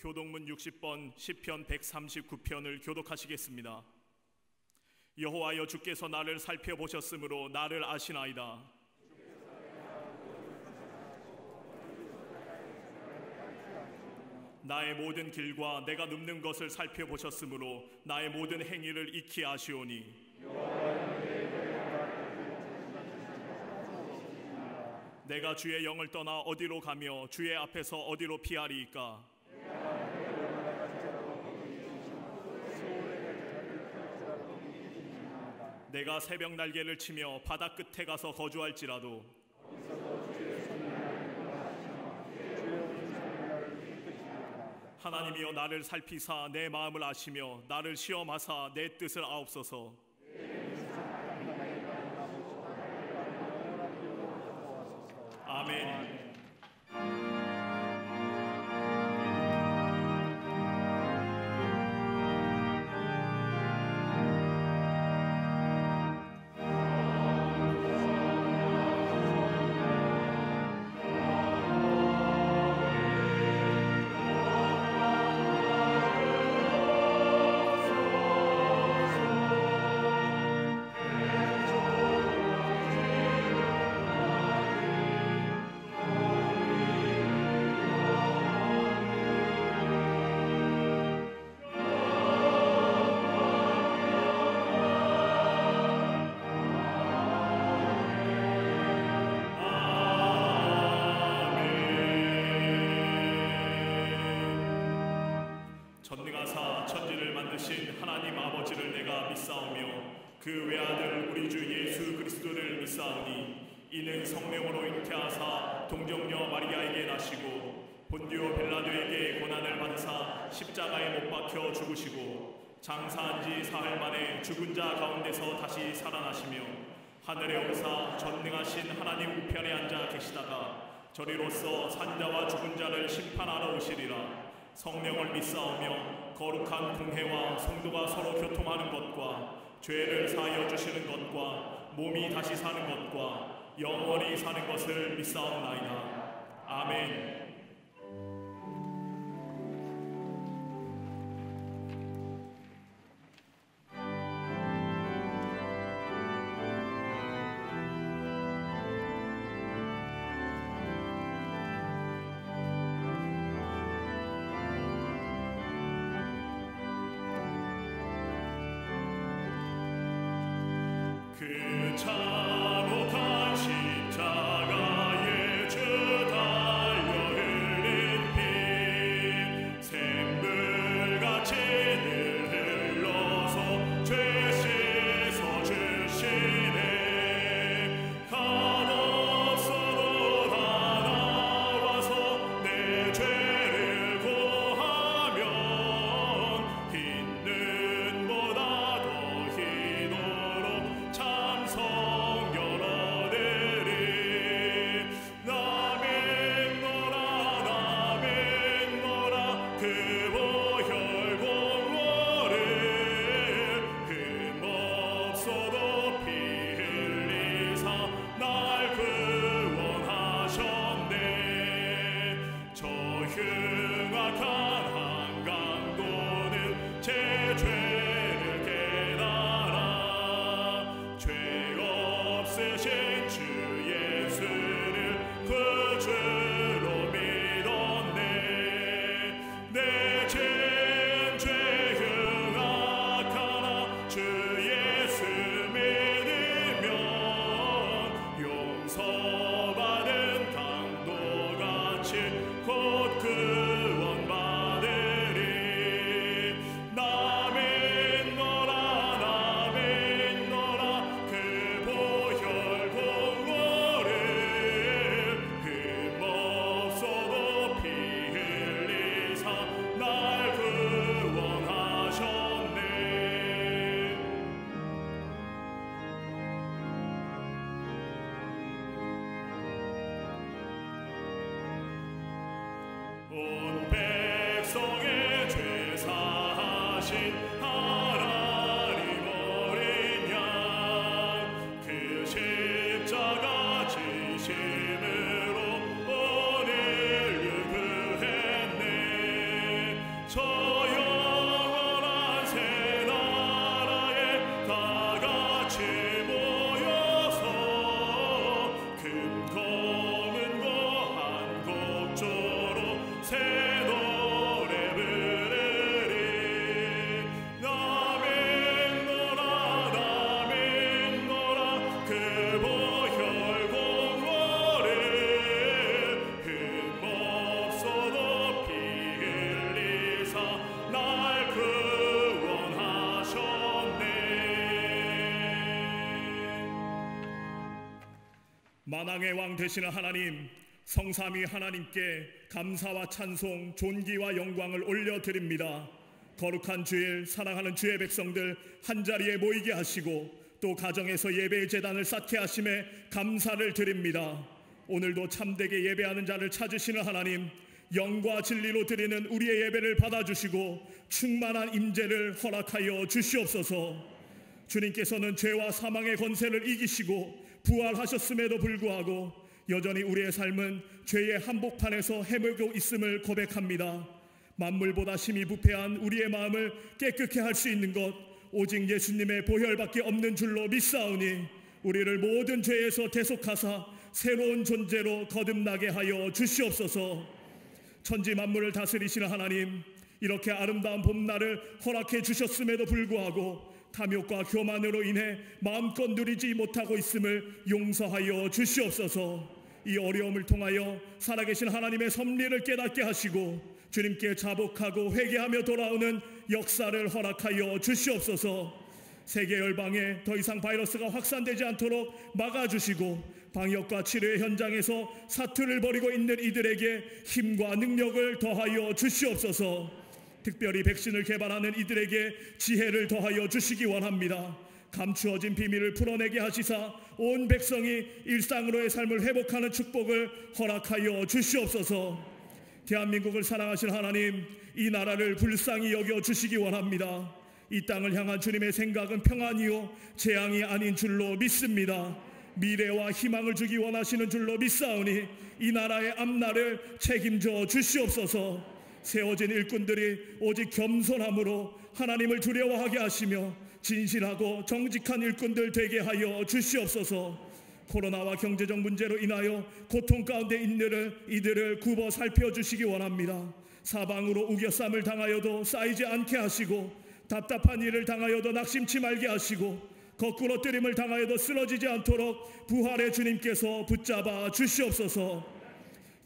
교독문 60번 시편 139편을 교독하시겠습니다. 여호와여, 주께서 나를 살펴보셨으므로 나를 아시나이다. 나의 모든 길과 내가 눕는 것을 살펴보셨으므로 나의 모든 행위를 익히 아시오니, 내가 주의 영을 떠나 어디로 가며 주의 앞에서 어디로 피하리이까? 내가 새벽 날개를 치며 바다 끝에 가서 거주할지라도 하나님이여, 나를 살피사 내 마음을 아시며 나를 시험하사 내 뜻을 아옵소서. 아멘. 전능하사 천지를 만드신 하나님 아버지를 내가 믿사오며 그 외아들 우리 주 예수 그리스도를 믿사오니, 이는 성령으로 잉태하사 동정녀 마리아에게 나시고 본디오 빌라도에게 고난을 받으사 십자가에 못 박혀 죽으시고 장사한 지 사흘 만에 죽은 자 가운데서 다시 살아나시며 하늘에 오르사 전능하신 하나님 우편에 앉아 계시다가 저리로서 산자와 죽은 자를 심판하러 오시리라. 성령을 믿사오며 거룩한 공회와 성도가 서로 교통하는 것과 죄를 사하여 주시는 것과 몸이 다시 사는 것과 영원히 사는 것을 믿사옵나이다. 아멘. 그 참혹한 십자가에 주 달려 흘린 피, 샘물같이 늘 흘러서 죄 씻어 주시네. 한없어도 다 나와서 내 죄를 고하면 흰 눈보다 더 희도록 참 성결 얻으리. 나 믿노라 그 보혈 공로를 흠없어도 피 흘리사 날 구원하셨네. 저 흉악한 한강도는 제 죄를 깨달아 죄 없으신 주 예수를 구주로 믿었네. 내 죄는 죄 흉악하나 주 예수 믿으면 용서받은 강도같이 곧 구원받으리. 나 믿노라 그 보혈 공로를 만왕의 왕 되시는 하나님, 성삼위 하나님께 감사와 찬송, 존귀와 영광을 올려드립니다. 거룩한 주일, 사랑하는 주의 백성들 한자리에 모이게 하시고 또 가정에서 예배의 제단을 쌓게 하심에 감사를 드립니다. 오늘도 참되게 예배하는 자를 찾으시는 하나님, 영과 진리로 드리는 우리의 예배를 받아주시고 충만한 임재를 허락하여 주시옵소서. 주님께서는 죄와 사망의 권세를 이기시고 부활하셨음에도 불구하고 여전히 우리의 삶은 죄의 한복판에서 헤매고 있음을 고백합니다. 만물보다 심히 부패한 우리의 마음을 깨끗게 할 수 있는 것 오직 예수님의 보혈밖에 없는 줄로 믿사오니 우리를 모든 죄에서 대속하사 새로운 존재로 거듭나게 하여 주시옵소서. 천지 만물을 다스리시는 하나님, 이렇게 아름다운 봄날을 허락해 주셨음에도 불구하고 탐욕과 교만으로 인해 마음껏 누리지 못하고 있음을 용서하여 주시옵소서. 이 어려움을 통하여 살아계신 하나님의 섭리를 깨닫게 하시고 주님께 자복하고 회개하며 돌아오는 역사를 허락하여 주시옵소서. 세계 열방에 더 이상 바이러스가 확산되지 않도록 막아주시고 방역과 치료의 현장에서 사투를 벌이고 있는 이들에게 힘과 능력을 더하여 주시옵소서. 특별히 백신을 개발하는 이들에게 지혜를 더하여 주시기 원합니다. 감추어진 비밀을 풀어내게 하시사 온 백성이 일상으로의 삶을 회복하는 축복을 허락하여 주시옵소서. 대한민국을 사랑하신 하나님, 이 나라를 불쌍히 여겨 주시기 원합니다. 이 땅을 향한 주님의 생각은 평안이요 재앙이 아닌 줄로 믿습니다. 미래와 희망을 주기 원하시는 줄로 믿사오니 이 나라의 앞날을 책임져 주시옵소서. 세워진 일꾼들이 오직 겸손함으로 하나님을 두려워하게 하시며 진실하고 정직한 일꾼들 되게 하여 주시옵소서. 코로나와 경제적 문제로 인하여 고통 가운데 이들을 굽어 살펴주시기 원합니다. 사방으로 우겨쌈을 당하여도 쌓이지 않게 하시고 답답한 일을 당하여도 낙심치 말게 하시고 거꾸로 뜨림을 당하여도 쓰러지지 않도록 부활의 주님께서 붙잡아 주시옵소서.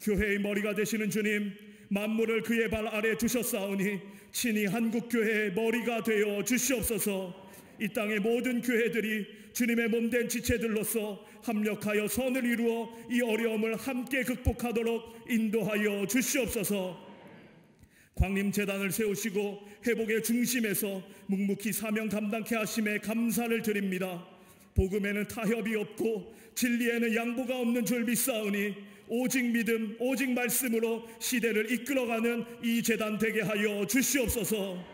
교회의 머리가 되시는 주님, 만물을 그의 발 아래 두셨사오니 친히 한국교회의 머리가 되어 주시옵소서. 이 땅의 모든 교회들이 주님의 몸된 지체들로서 합력하여 선을 이루어 이 어려움을 함께 극복하도록 인도하여 주시옵소서. 광림재단을 세우시고 회복의 중심에서 묵묵히 사명 감당케 하심에 감사를 드립니다. 복음에는 타협이 없고 진리에는 양보가 없는 줄 믿사오니 오직 믿음, 오직 말씀으로 시대를 이끌어가는 이 재단 되게 하여 주시옵소서.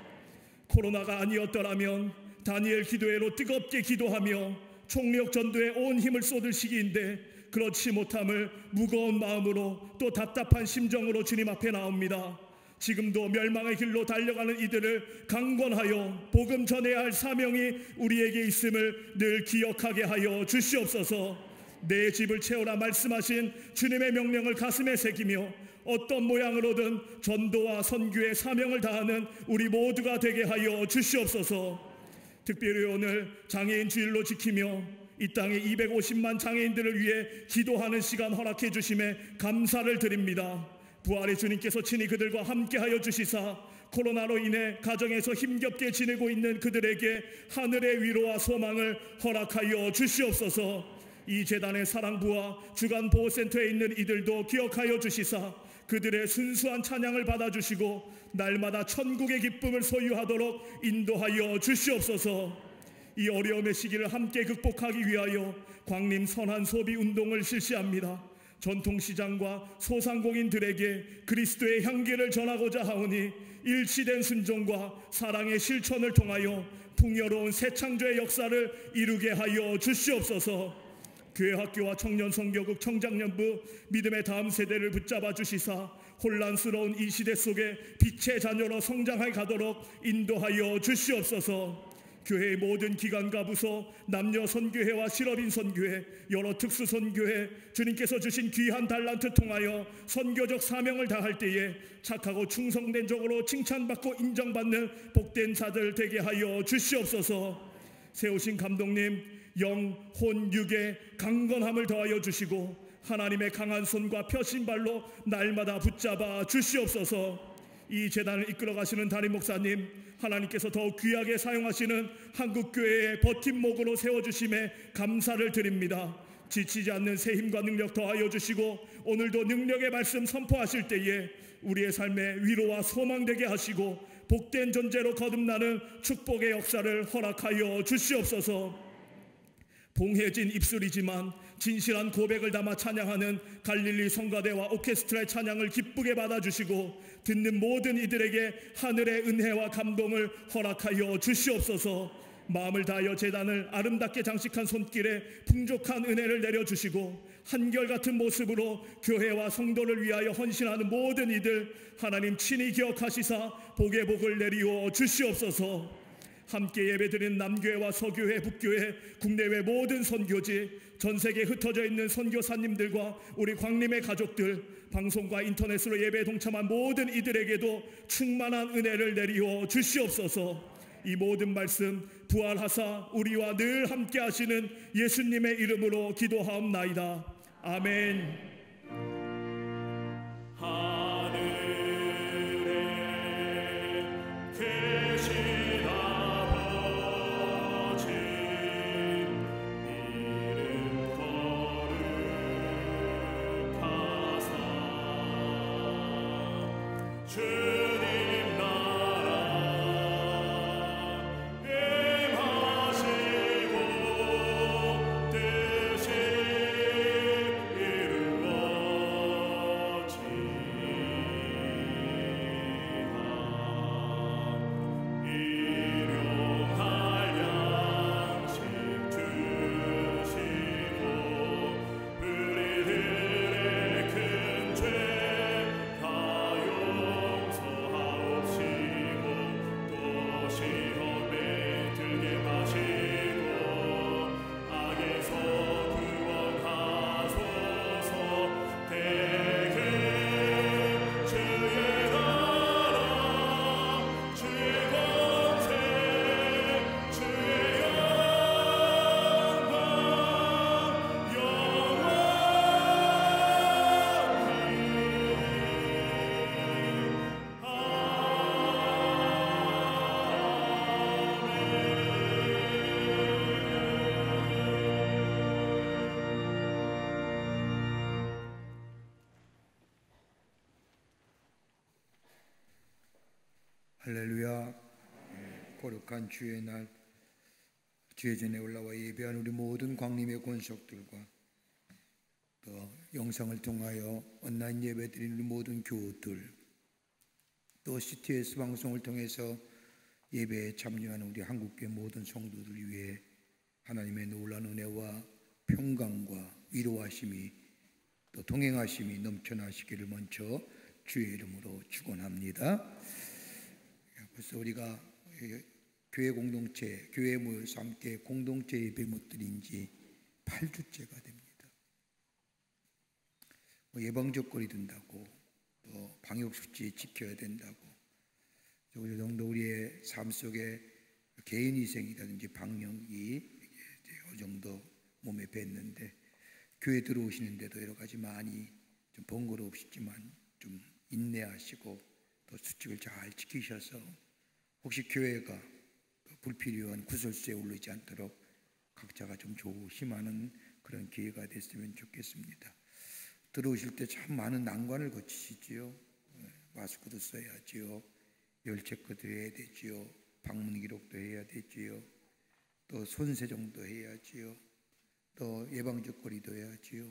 코로나가 아니었더라면 다니엘 기도회로 뜨겁게 기도하며 총력 전도에 온 힘을 쏟을 시기인데 그렇지 못함을 무거운 마음으로 또 답답한 심정으로 주님 앞에 나옵니다. 지금도 멸망의 길로 달려가는 이들을 강권하여 복음 전해야 할 사명이 우리에게 있음을 늘 기억하게 하여 주시옵소서. 내 집을 채우라 말씀하신 주님의 명령을 가슴에 새기며 어떤 모양으로든 전도와 선교의 사명을 다하는 우리 모두가 되게 하여 주시옵소서. 특별히 오늘 장애인 주일로 지키며 이 땅에 250만 장애인들을 위해 기도하는 시간 허락해 주심에 감사를 드립니다. 부활의 주님께서 친히 그들과 함께하여 주시사 코로나로 인해 가정에서 힘겹게 지내고 있는 그들에게 하늘의 위로와 소망을 허락하여 주시옵소서. 이 재단의 사랑부와 주간보호센터에 있는 이들도 기억하여 주시사 그들의 순수한 찬양을 받아주시고 날마다 천국의 기쁨을 소유하도록 인도하여 주시옵소서. 이 어려움의 시기를 함께 극복하기 위하여 광림 선한 소비 운동을 실시합니다. 전통시장과 소상공인들에게 그리스도의 향기를 전하고자 하오니 일치된 순종과 사랑의 실천을 통하여 풍요로운 새 창조의 역사를 이루게 하여 주시옵소서. 교회 학교와 청년 선교국 청장년부 믿음의 다음 세대를 붙잡아 주시사 혼란스러운 이 시대 속에 빛의 자녀로 성장해 가도록 인도하여 주시옵소서. 교회의 모든 기관과 부서, 남녀 선교회와 실업인 선교회, 여러 특수 선교회, 주님께서 주신 귀한 달란트 통하여 선교적 사명을 다할 때에 착하고 충성된 적으로 칭찬받고 인정받는 복된 자들 되게 하여 주시옵소서. 세우신 감독님, 영, 혼, 육의 강건함을 더하여 주시고 하나님의 강한 손과 펴신 발로 날마다 붙잡아 주시옵소서. 이 재단을 이끌어 가시는 담임 목사님, 하나님께서 더욱 귀하게 사용하시는 한국교회의 버팀목으로 세워주심에 감사를 드립니다. 지치지 않는 새 힘과 능력 더하여 주시고 오늘도 능력의 말씀 선포하실 때에 우리의 삶에 위로와 소망되게 하시고 복된 존재로 거듭나는 축복의 역사를 허락하여 주시옵소서. 봉해진 입술이지만 진실한 고백을 담아 찬양하는 갈릴리 성가대와 오케스트라의 찬양을 기쁘게 받아주시고 듣는 모든 이들에게 하늘의 은혜와 감동을 허락하여 주시옵소서. 마음을 다하여 제단을 아름답게 장식한 손길에 풍족한 은혜를 내려주시고 한결같은 모습으로 교회와 성도를 위하여 헌신하는 모든 이들 하나님 친히 기억하시사 복의 복을 내리워 주시옵소서. 함께 예배드리는 남교회와 서교회, 북교회, 국내외 모든 선교지, 전세계에 흩어져 있는 선교사님들과 우리 광림의 가족들, 방송과 인터넷으로 예배에 동참한 모든 이들에게도 충만한 은혜를 내리워 주시옵소서. 이 모든 말씀 부활하사 우리와 늘 함께 하시는 예수님의 이름으로 기도하옵나이다. 아멘. 할렐루야. 거룩한 주의 날, 주의 전에 올라와 예배한 우리 모든 광림의 권속들과 또 영상을 통하여 온라인 예배 드리는 우리 모든 교우들, 또 CTS 방송을 통해서 예배에 참여하는 우리 한국교회 모든 성도들 위해 하나님의 놀라운 은혜와 평강과 위로하심이 또 동행하심이 넘쳐나시기를 먼저 주의 이름으로 축원합니다. 벌써 우리가 교회 공동체, 교회에 모여서 함께 공동체 예배 못 드린 지 8주째가 됩니다. 예방적 거리 든다고, 또 방역수칙 지켜야 된다고, 어느 정도 우리의 삶 속에 개인위생이라든지 방역이 어느 정도 몸에 뱄는데, 교회 들어오시는데도 여러 가지 많이 좀 번거롭시지만 좀 인내하시고 또 수칙을 잘 지키셔서 혹시 교회가 불필요한 구설수에 오르지 않도록 각자가 좀 조심하는 그런 기회가 됐으면 좋겠습니다. 들어오실 때 참 많은 난관을 거치시지요. 마스크도 써야지요. 열체크도 해야 되지요. 방문 기록도 해야 되지요. 또 손세정도 해야지요. 또 예방적 거리도 해야지요.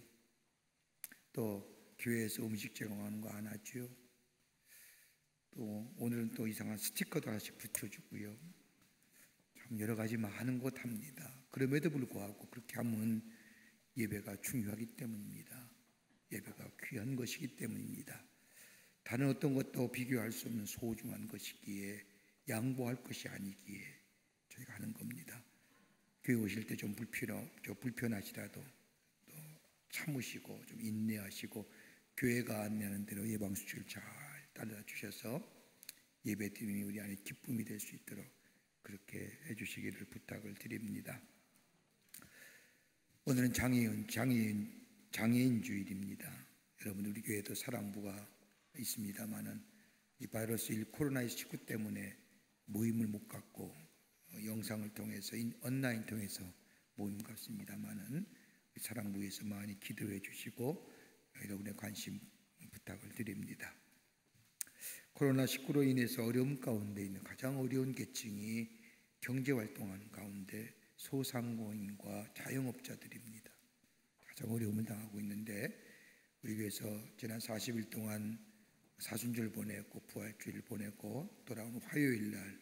또 교회에서 음식 제공하는 거 안 하지요. 또 오늘은 또 이상한 스티커도 하나씩 붙여주고요. 참 여러 가지 많은 것 합니다. 그럼에도 불구하고 그렇게 하면 예배가 중요하기 때문입니다. 예배가 귀한 것이기 때문입니다. 다른 어떤 것도 비교할 수 없는 소중한 것이기에 양보할 것이 아니기에 저희가 하는 겁니다. 교회 오실 때 좀 불편하시라도 또 참으시고 좀 인내하시고 교회가 안내하는 대로 예방수칙을 잘 따라주셔서 예배드림이 우리 안에 기쁨이 될 수 있도록 그렇게 해주시기를 부탁을 드립니다. 오늘은 장애인 주일입니다. 여러분 우리 교회도 사랑부가 있습니다만은 이 바이러스1 코로나19 때문에 모임을 못 갖고 영상을 통해서 온라인 통해서 모임 갖습니다만은 사랑부에서 많이 기도해 주시고 여러분의 관심 부탁을 드립니다. 코로나19로 인해서 어려움 가운데 있는 가장 어려운 계층이 경제활동하는 가운데 소상공인과 자영업자들입니다. 가장 어려움을 당하고 있는데 우리 교회에서 지난 40일 동안 사순절 보내고 부활주일 보내고 돌아오는 화요일 날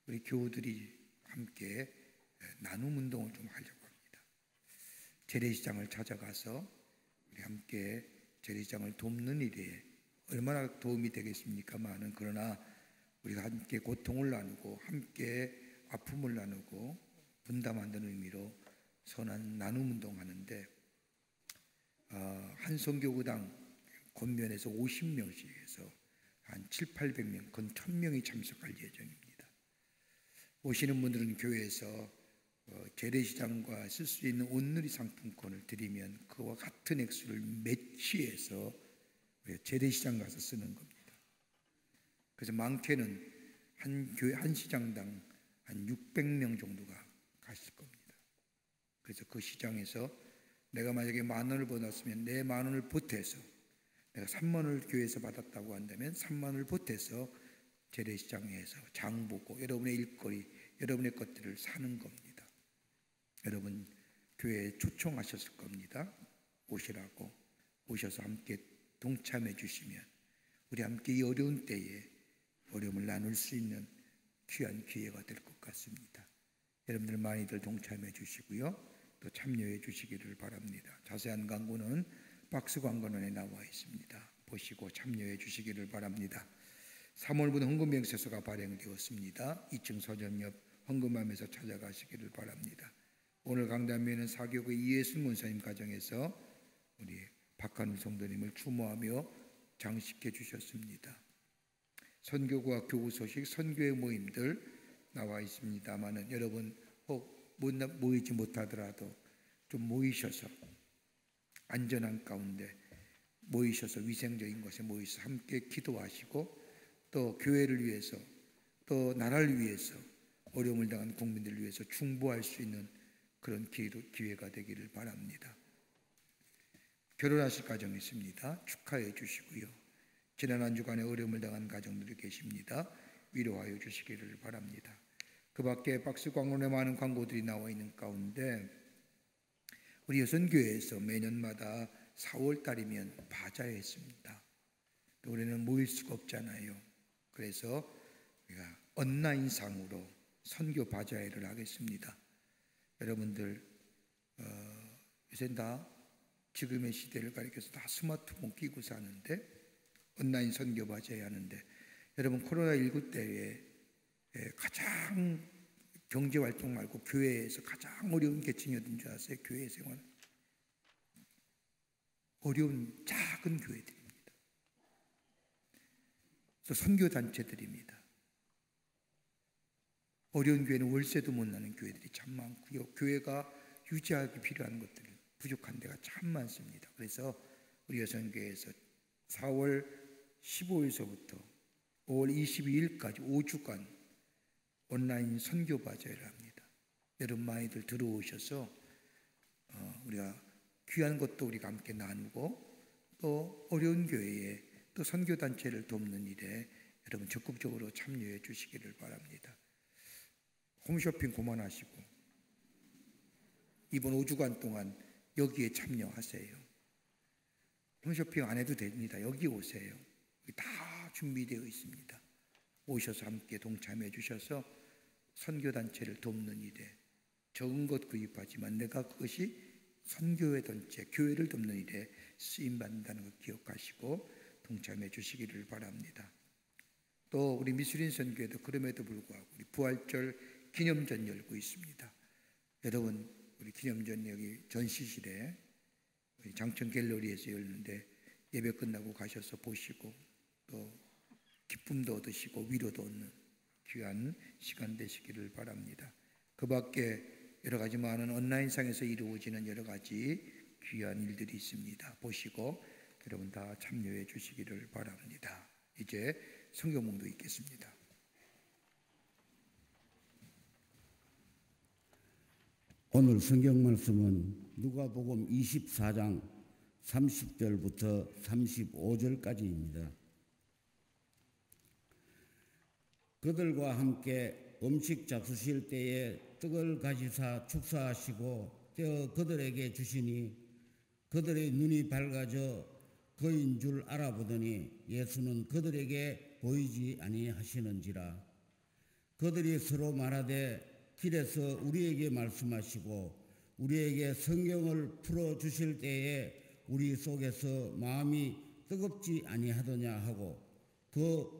우리 교우들이 함께 나눔 운동을 좀 하려고 합니다. 재래시장을 찾아가서 우리 함께 재래시장을 돕는 일에 얼마나 도움이 되겠습니까마는 그러나 우리가 함께 고통을 나누고 함께 아픔을 나누고 분담하는 의미로 선한 나눔 운동하는데 한 선교구당 권면에서 50명씩 해서 한 7, 800명, 건 1000명이 참석할 예정입니다. 오시는 분들은 교회에서 재래시장과 쓸 수 있는 온누리 상품권을 드리면 그와 같은 액수를 매치해서 재래시장 가서 쓰는 겁니다. 그래서 많게는 한 교회 한 시장당 한 600명 정도가 가실 겁니다. 그래서 그 시장에서 내가 만약에 10,000원을 받았으면 내 10,000원을 보태서 내가 30,000원을 교회에서 받았다고 한다면 30,000원을 보태서 재래시장에서 장 보고 여러분의 일거리, 여러분의 것들을 사는 겁니다. 여러분 교회에 초청하셨을 겁니다. 오시라고 오셔서 함께 동참해 주시면 우리 함께 이 어려운 때에 어려움을 나눌 수 있는 귀한 기회가 될 것 같습니다. 여러분들 많이들 동참해 주시고요. 또 참여해 주시기를 바랍니다. 자세한 광고는 박스 광고란에 나와 있습니다. 보시고 참여해 주시기를 바랍니다. 3월분 헌금명세서가 발행되었습니다. 2층 서점 옆 헌금함에서 찾아가시기를 바랍니다. 오늘 강단면은 사교구 이예순 권사님 가정에서 우리 박한우 성도님을 추모하며 장식해 주셨습니다. 선교구와 교구 소식 선교회 모임들 나와 있습니다만은 여러분 혹 모이지 못하더라도 좀 모이셔서 안전한 가운데 모이셔서 위생적인 곳에 모이셔서 함께 기도하시고 또 교회를 위해서 또 나라를 위해서 어려움을 당한 국민들을 위해서 중보할 수 있는 그런 기회가 되기를 바랍니다. 결혼하실 가정이 있습니다. 축하해 주시고요. 지난 한 주간에 어려움을 당한 가정들이 계십니다. 위로하여 주시기를 바랍니다. 그 밖에 박스 광고에 많은 광고들이 나와 있는 가운데 우리 여선교회에서 매년마다 4월 달이면 바자회 했습니다. 우리는 모일 수가 없잖아요. 그래서 우리가 온라인상으로 선교 바자회를 하겠습니다. 여러분들 요새 다 지금의 시대를 가리켜서 다 스마트폰 끼고 사는데 온라인 선교 바자회 하는데 여러분 코로나19 때에 가장 경제활동 말고 교회에서 가장 어려운 계층이 어딘 줄 아세요? 교회 생활 어려운 작은 교회들입니다. 또 선교단체들입니다. 어려운 교회는 월세도 못 나는 교회들이 참 많고요. 교회가 유지하기 필요한 것들이 부족한 데가 참 많습니다. 그래서 우리 여성교회에서 4월 15일서부터 5월 22일까지 5주간 온라인 선교 바자회를 합니다. 여러분 많이들 들어오셔서 우리가 귀한 것도 우리가 함께 나누고 또 어려운 교회에 또 선교단체를 돕는 일에 여러분 적극적으로 참여해 주시기를 바랍니다. 홈쇼핑 그만하시고 이번 5주간 동안 여기에 참여하세요. 홈쇼핑 안 해도 됩니다. 여기 오세요. 다 준비되어 있습니다. 오셔서 함께 동참해 주셔서 선교단체를 돕는 일에 적은 것 구입하지만 내가 그것이 선교회 단체, 교회를 돕는 일에 쓰임받는다는 걸 기억하시고 동참해 주시기를 바랍니다. 또 우리 미술인 선교회도 그럼에도 불구하고 우리 부활절 기념전 열고 있습니다. 여러분 우리 기념전 여기 전시실에 우리 장천 갤러리에서 열는데 예배 끝나고 가셔서 보시고 또 기쁨도 얻으시고 위로도 얻는 귀한 시간 되시기를 바랍니다. 그 밖에 여러 가지 많은 온라인상에서 이루어지는 여러 가지 귀한 일들이 있습니다. 보시고 여러분 다 참여해 주시기를 바랍니다. 이제 성경봉도 읽겠습니다. 오늘 성경 말씀은 누가복음 24장 30절부터 35절까지입니다. 그들과 함께 음식 잡수실 때에 떡을 가지사 축사하시고 떼어 그들에게 주시니 그들의 눈이 밝아져 그인 줄 알아보더니 예수는 그들에게 보이지 아니하시는지라. 그들이 서로 말하되 길에서 우리에게 말씀하시고 우리에게 성경을 풀어주실 때에 우리 속에서 마음이 뜨겁지 아니하더냐 하고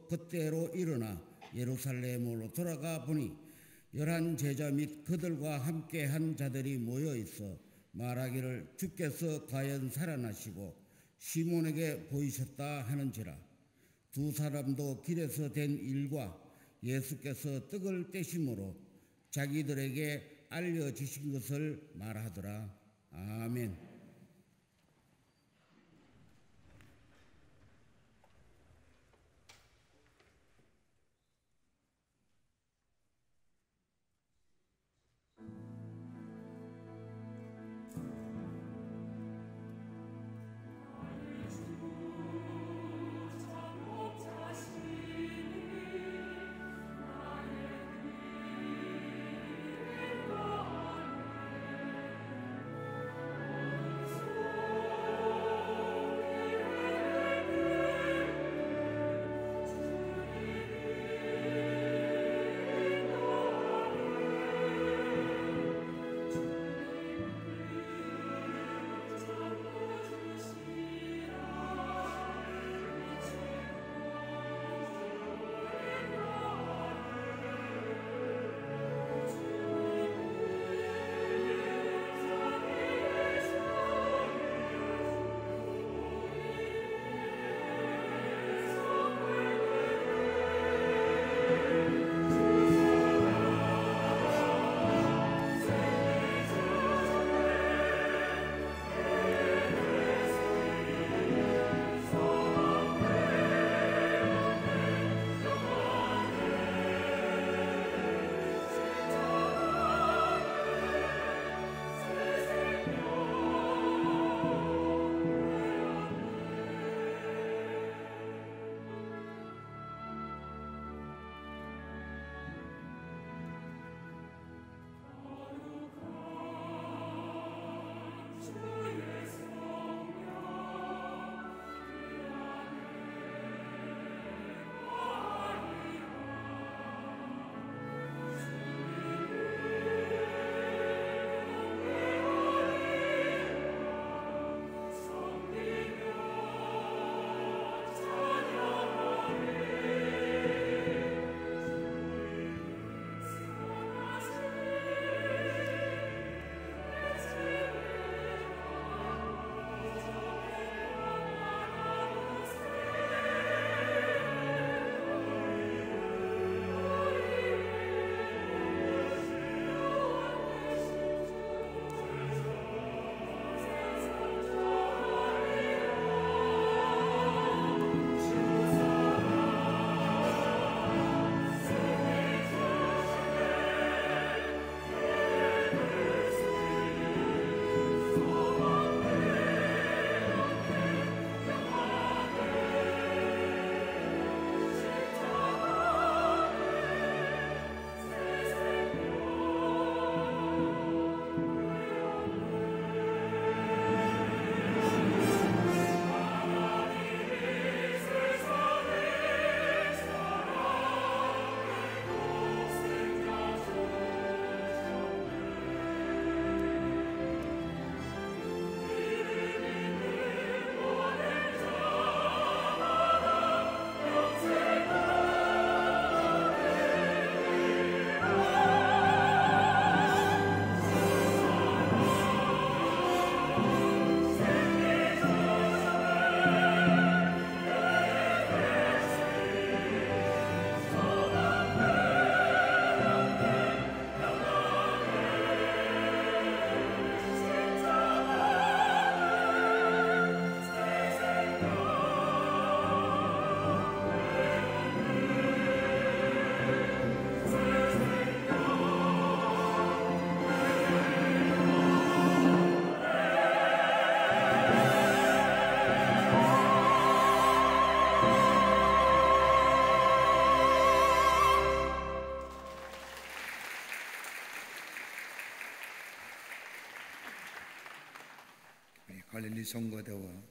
그때로 일어나 예루살렘으로 돌아가 보니 11 제자 및 그들과 함께 한 자들이 모여 있어 말하기를 주께서 과연 살아나시고 시몬에게 보이셨다 하는지라. 두 사람도 길에서 된 일과 예수께서 떡을 떼심으로 자기들에게 알려주신 것을 말하더라. 아멘. 갈릴리 성가대와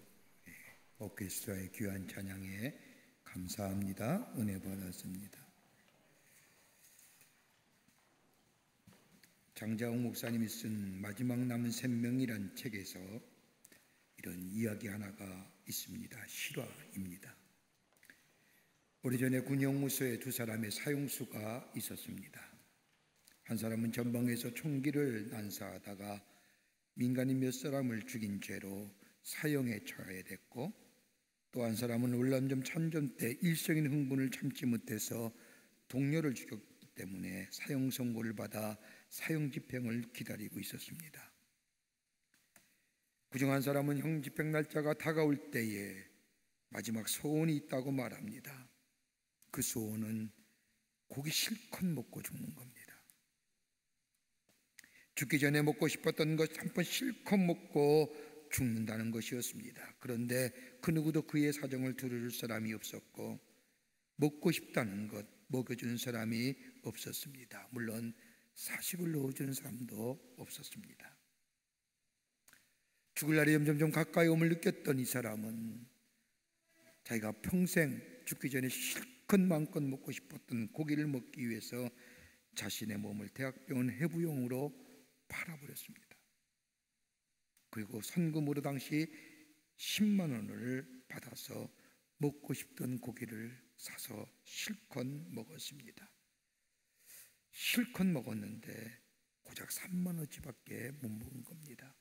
오케스트라의 귀한 찬양에 감사합니다. 은혜 받았습니다. 장자옥 목사님이 쓴 마지막 남은 생명이란 책에서 이런 이야기 하나가 있습니다. 실화입니다. 오래전에 군용무소에 두 사람의 사형수가 있었습니다. 한 사람은 전방에서 총기를 난사하다가 민간인 몇 사람을 죽인 죄로 사형에 처해야 됐고, 또 한 사람은 울란점 참전 때 일성인 흥분을 참지 못해서 동료를 죽였기 때문에 사형 선고를 받아 사형 집행을 기다리고 있었습니다. 그중 한 사람은 형 집행 날짜가 다가올 때에 마지막 소원이 있다고 말합니다. 그 소원은 고기 실컷 먹고 죽는 겁니다. 죽기 전에 먹고 싶었던 것 한 번 실컷 먹고 죽는다는 것이었습니다. 그런데 그 누구도 그의 사정을 들을 사람이 없었고, 먹고 싶다는 것 먹여주는 사람이 없었습니다. 물론 사식을 넣어주는 사람도 없었습니다. 죽을 날이 점점 가까이 om을 느꼈던 이 사람은 자기가 평생 죽기 전에 실컷 마음껏 먹고 싶었던 고기를 먹기 위해서 자신의 몸을 대학병원 해부용으로 팔아버렸습니다. 그리고 선금으로 당시 10만 원을 받아서 먹고 싶던 고기를 사서 실컷 먹었습니다. 실컷 먹었는데 고작 3만 원어치밖에 못 먹은 겁니다.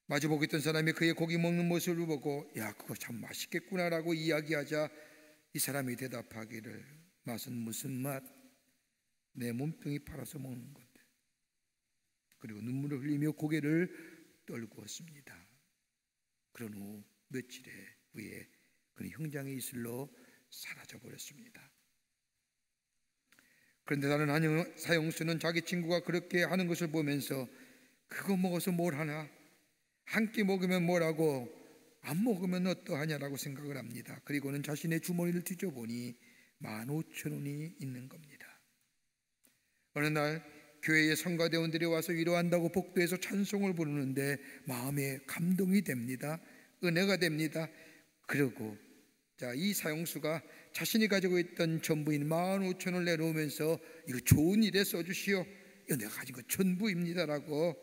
마주보고 있던 사람이 그의 고기 먹는 모습을 보고 야, 그거 참 맛있겠구나라고 이야기하자 이 사람이 대답하기를, 맛은 무슨 맛? 내 몸뚱이 팔아서 먹는 건데. 그리고 눈물을 흘리며 고개를 떨구었습니다. 그런 후 며칠 후에 그는 형장의 이슬로 사라져 버렸습니다. 그런데 다른 한 사형수는 자기 친구가 그렇게 하는 것을 보면서 그거 먹어서 뭘 하나? 한 끼 먹으면 뭐라고, 안 먹으면 어떠하냐라고 생각을 합니다. 그리고는 자신의 주머니를 뒤져보니 15,000원이 있는 겁니다. 어느 날 교회의 성가대원들이 와서 위로한다고 복도에서 찬송을 부르는데 마음에 감동이 됩니다. 은혜가 됩니다. 그리고 이 사형수가 자신이 가지고 있던 전부인 15,000원을 내놓으면서 이거 좋은 일에 써주시오. 이거 내가 가진 거 전부입니다라고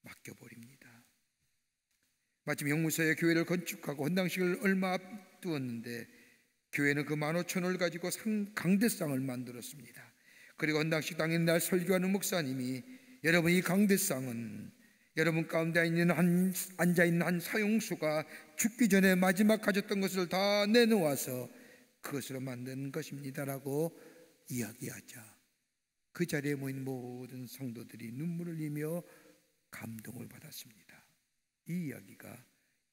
맡겨버립니다. 마침 형무소에 교회를 건축하고 헌당식을 얼마 앞두었는데 교회는 그 15,000원을 가지고 강대상을 만들었습니다. 그리고 헌당식 당일 날 설교하는 목사님이 여러분, 이 강대상은 여러분 가운데 앉아있는 한 사형수가 죽기 전에 마지막 가졌던 것을 다 내놓아서 그것으로 만든 것입니다라고 이야기하자 그 자리에 모인 모든 성도들이 눈물을 흘리며 감동을 받았습니다. 이 이야기가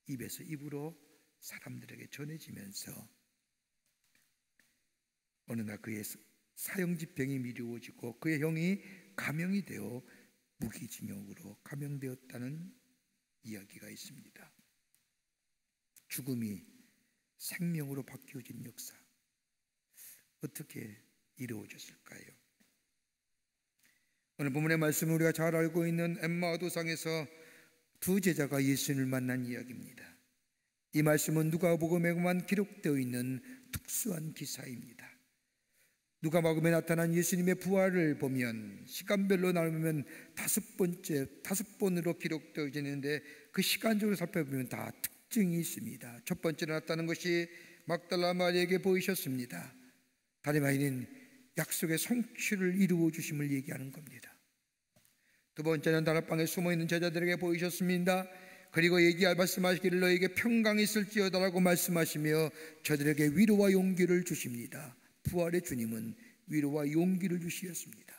입에서 입으로 사람들에게 전해지면서 어느 날 그의 사형 집행이 미루어지고 그의 형이 감형이 되어 무기징역으로 감형되었다는 이야기가 있습니다. 죽음이 생명으로 바뀌어진 역사, 어떻게 이루어졌을까요? 오늘 본문의 말씀은 우리가 잘 알고 있는 엠마오 도상에서 두 제자가 예수님을 만난 이야기입니다. 이 말씀은 누가복음에만 기록되어 있는 특수한 기사입니다. 누가복음에 나타난 예수님의 부활을 보면 시간별로 나누면 5번으로 기록되어지는데 그 시간적으로 살펴보면 다 특징이 있습니다. 첫 번째로 나타난 것이 막달라 마리아에게 보이셨습니다. 다름 아닌 약속의 성취를 이루어 주심을 얘기하는 겁니다. 두 번째는 다락방에 숨어있는 제자들에게 보이셨습니다. 그리고 말씀하시기를 너에게 평강이 있을지어다라고 말씀하시며 저들에게 위로와 용기를 주십니다. 부활의 주님은 위로와 용기를 주시었습니다.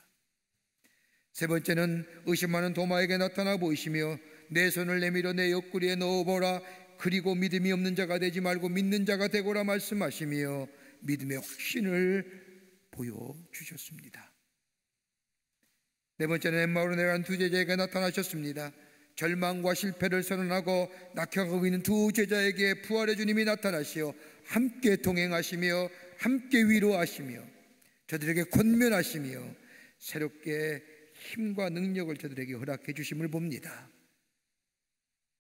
세 번째는 의심하는 도마에게 나타나 보이시며 내 손을 내밀어 내 옆구리에 넣어보라. 그리고 믿음이 없는 자가 되지 말고 믿는 자가 되고라 말씀하시며 믿음의 확신을 보여주셨습니다. 네 번째는 엠마오로 내려간 두 제자에게 나타나셨습니다. 절망과 실패를 선언하고 낙향하고 있는 두 제자에게 부활의 주님이 나타나시어 함께 동행하시며 함께 위로하시며 저들에게 권면하시며 새롭게 힘과 능력을 저들에게 허락해 주심을 봅니다.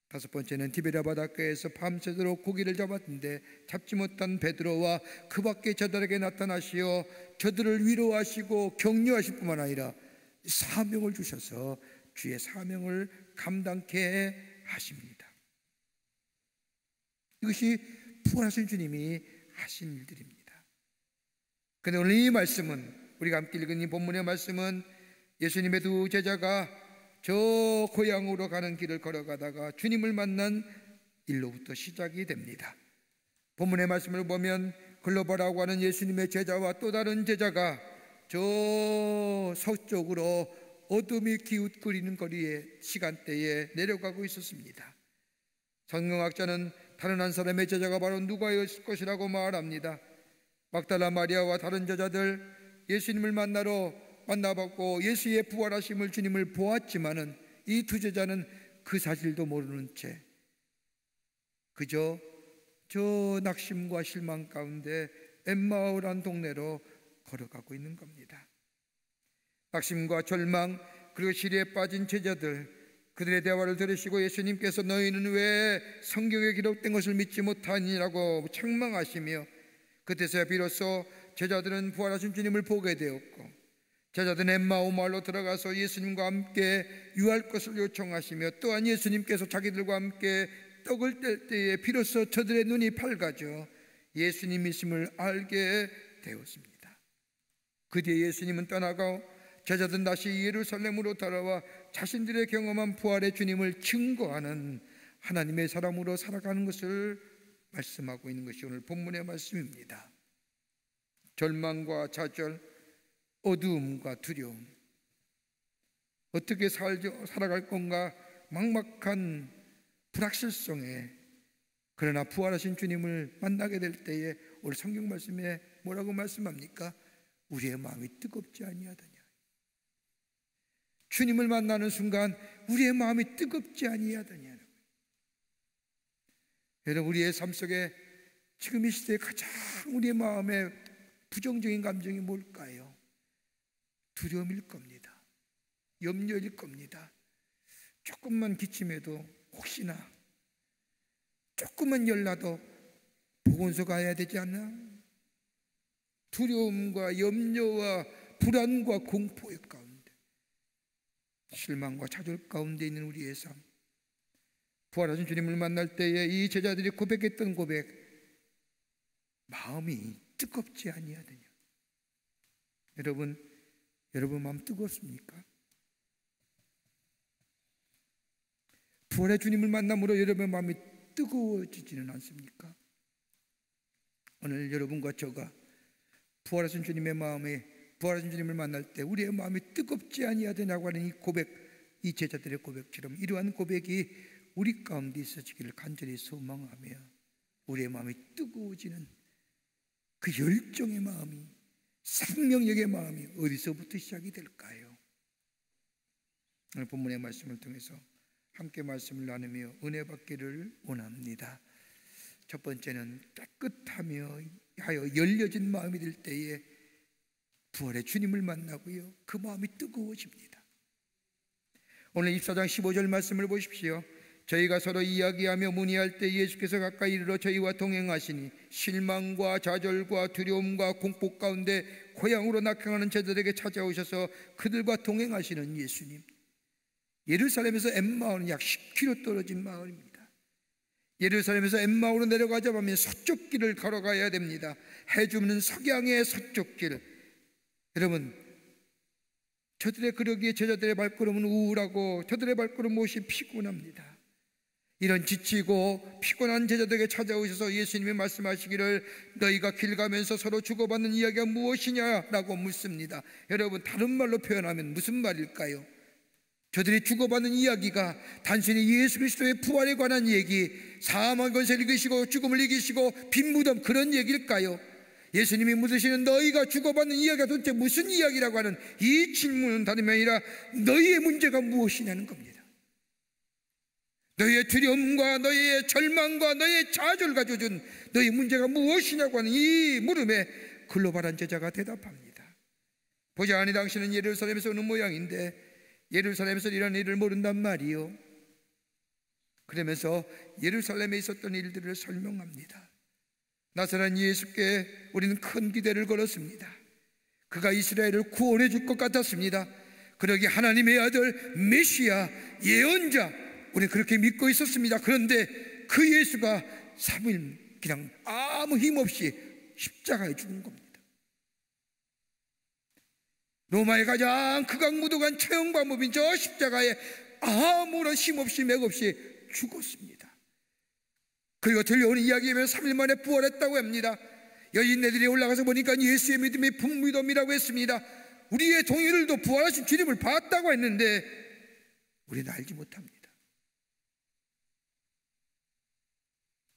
다섯 번째는 디베랴 바닷가에서 밤새도록 고기를 잡았는데 잡지 못한 베드로와 그 밖에 저들에게 나타나시어 저들을 위로하시고 격려하실 뿐만 아니라 사명을 주셔서 주의 사명을 감당케 하십니다. 이것이 부활하신 주님이 하신 일들입니다. 그런데 오늘 이 말씀은, 우리가 함께 읽은 이 본문의 말씀은 예수님의 두 제자가 저 고향으로 가는 길을 걸어가다가 주님을 만난 일로부터 시작이 됩니다. 본문의 말씀을 보면 글로바라고 하는 예수님의 제자와 또 다른 제자가 저 서쪽으로 어둠이 기웃거리는 거리에 시간대에 내려가고 있었습니다. 성경학자는 다른 한 사람의 제자가 바로 누가였을 것이라고 말합니다. 막달라 마리아와 다른 제자들 예수님을 만나봤고 예수의 부활하심을 주님을 보았지만은 이 두 제자는 그 사실도 모르는 채 그저 저 낙심과 실망 가운데 엠마오란 동네로 걸어가고 있는 겁니다. 낙심과 절망 그리고 시리에 빠진 제자들, 그들의 대화를 들으시고 예수님께서 너희는 왜 성경에 기록된 것을 믿지 못하니라고 책망하시며 그때서야 비로소 제자들은 부활하신 주님을 보게 되었고 제자들은 엠마오 마을로 들어가서 예수님과 함께 유할 것을 요청하시며 또한 예수님께서 자기들과 함께 떡을 뗄 때에 비로소 저들의 눈이 밝아져 예수님이심을 알게 되었습니다. 그 뒤에 예수님은 떠나가 제자들은 다시 예루살렘으로 돌아와 자신들의 경험한 부활의 주님을 증거하는 하나님의 사람으로 살아가는 것을 말씀하고 있는 것이 오늘 본문의 말씀입니다. 절망과 좌절, 어두움과 두려움, 어떻게 살아갈 건가 막막한 불확실성에, 그러나 부활하신 주님을 만나게 될 때에 오늘 성경 말씀에 뭐라고 말씀합니까? 우리의 마음이 뜨겁지 아니하더냐. 주님을 만나는 순간 우리의 마음이 뜨겁지 아니하더냐. 여러분, 우리의 삶 속에 지금 이 시대에 가장 우리의 마음에 부정적인 감정이 뭘까요? 두려움일 겁니다. 염려일 겁니다. 조금만 기침해도 혹시나, 조금만 열나도 보건소 가야 되지 않나? 두려움과 염려와 불안과 공포의 가운데, 실망과 좌절 가운데 있는 우리의 삶, 부활하신 주님을 만날 때에 이 제자들이 고백했던 고백, 마음이 뜨겁지 아니하더냐. 여러분 마음 뜨겁습니까? 부활의 주님을 만남으로 여러분의 마음이 뜨거워지지는 않습니까? 오늘 여러분과 저가 부활하신 주님의 마음에, 부활하신 주님을 만날 때 우리의 마음이 뜨겁지 아니하더냐고 하는 이 고백, 이 제자들의 고백처럼 이러한 고백이 우리 가운데 있어지기를 간절히 소망하며 우리의 마음이 뜨거워지는 그 열정의 마음이, 생명력의 마음이 어디서부터 시작이 될까요? 오늘 본문의 말씀을 통해서 함께 말씀을 나누며 은혜 받기를 원합니다. 첫 번째는 깨끗하며 하여 열려진 마음이 될 때에 부활의 주님을 만나고요, 그 마음이 뜨거워집니다. 오늘 24장 15절 말씀을 보십시오. 저희가 서로 이야기하며 문의할 때 예수께서 가까이 이르러 저희와 동행하시니 실망과 좌절과 두려움과 공포 가운데 고향으로 낙향하는 제자들에게 찾아오셔서 그들과 동행하시는 예수님. 예루살렘에서 엠마오는 약 10km 떨어진 마을입니다. 예루살렘에서 엠마오로 내려가자면 서쪽 길을 걸어가야 됩니다. 해주는 석양의 서쪽 길. 여러분, 저들의 그러기에 제자들의 발걸음은 우울하고 저들의 발걸음 못이 피곤합니다. 이런 지치고 피곤한 제자들에게 찾아오셔서 예수님이 말씀하시기를 너희가 길 가면서 서로 주고받는 이야기가 무엇이냐라고 묻습니다. 여러분, 다른 말로 표현하면 무슨 말일까요? 저들이 주고받는 이야기가 단순히 예수 그리스도의 부활에 관한 얘기, 사망의 권세를 이기시고 죽음을 이기시고 빈 무덤, 그런 얘기일까요? 예수님이 묻으시는 너희가 주고받는 이야기가 도대체 무슨 이야기라고 하는 이 질문은 다름이 아니라 너희의 문제가 무엇이냐는 겁니다. 너희의 두려움과 너희의 절망과 너희의 좌절을 가지고 준 너희 문제가 무엇이냐고 하는 이 물음에 글로벌한 제자가 대답합니다. 보자 하니 당신은 예루살렘에서 오는 모양인데 예루살렘에서 일어난 일을 모른단 말이요. 그러면서 예루살렘에 있었던 일들을 설명합니다. 나사렛 예수께 우리는 큰 기대를 걸었습니다. 그가 이스라엘을 구원해 줄 것 같았습니다. 그러기 하나님의 아들 메시아 예언자, 우리는 그렇게 믿고 있었습니다. 그런데 그 예수가 3일 그냥 아무 힘없이 십자가에 죽은 겁니다. 로마의 가장 극악무도한 처형 방법인 저 십자가에 아무런 힘없이 맥없이 죽었습니다. 그리고 들려오는 이야기에 보면 3일 만에 부활했다고 합니다. 여인네들이 올라가서 보니까 예수의 믿음이 북무덤이라고 했습니다. 우리의 동일들도 부활하신 주님을 봤다고 했는데 우리는 알지 못합니다.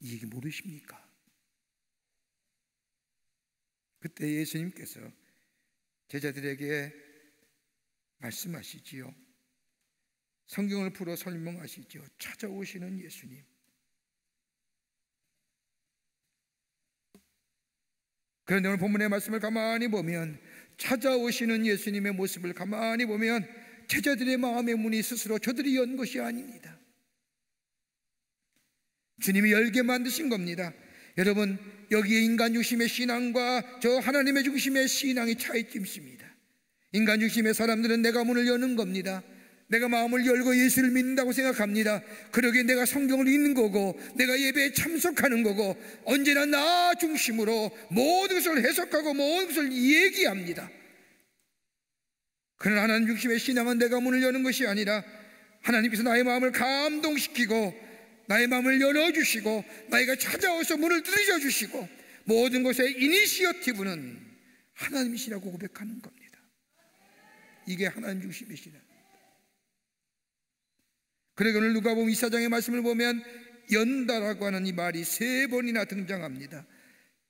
이 얘기 모르십니까? 그때 예수님께서 제자들에게 말씀하시지요. 성경을 풀어 설명하시지요. 찾아오시는 예수님. 그런데 오늘 본문의 말씀을 가만히 보면, 찾아오시는 예수님의 모습을 가만히 보면 제자들의 마음의 문이 스스로 저들이 연 것이 아닙니다. 주님이 열게 만드신 겁니다. 여러분, 여기에 인간 중심의 신앙과 저 하나님의 중심의 신앙의 차이점이 있습니다. 인간 중심의 사람들은 내가 문을 여는 겁니다. 내가 마음을 열고 예수를 믿는다고 생각합니다. 그러기에 내가 성경을 읽는 거고, 내가 예배에 참석하는 거고, 언제나 나 중심으로 모든 것을 해석하고 모든 것을 얘기합니다. 그러나 하나님 중심의 신앙은 내가 문을 여는 것이 아니라 하나님께서 나의 마음을 감동시키고 나의 마음을 열어주시고 나이가 찾아와서 문을 두드려 주시고 모든 것의 이니시어티브는 하나님이시라고 고백하는 겁니다. 이게 하나님 중심의 신앙. 그러게 오늘 누가복음 24장의 말씀을 보면 연다라고 하는 이 말이 3번이나 등장합니다.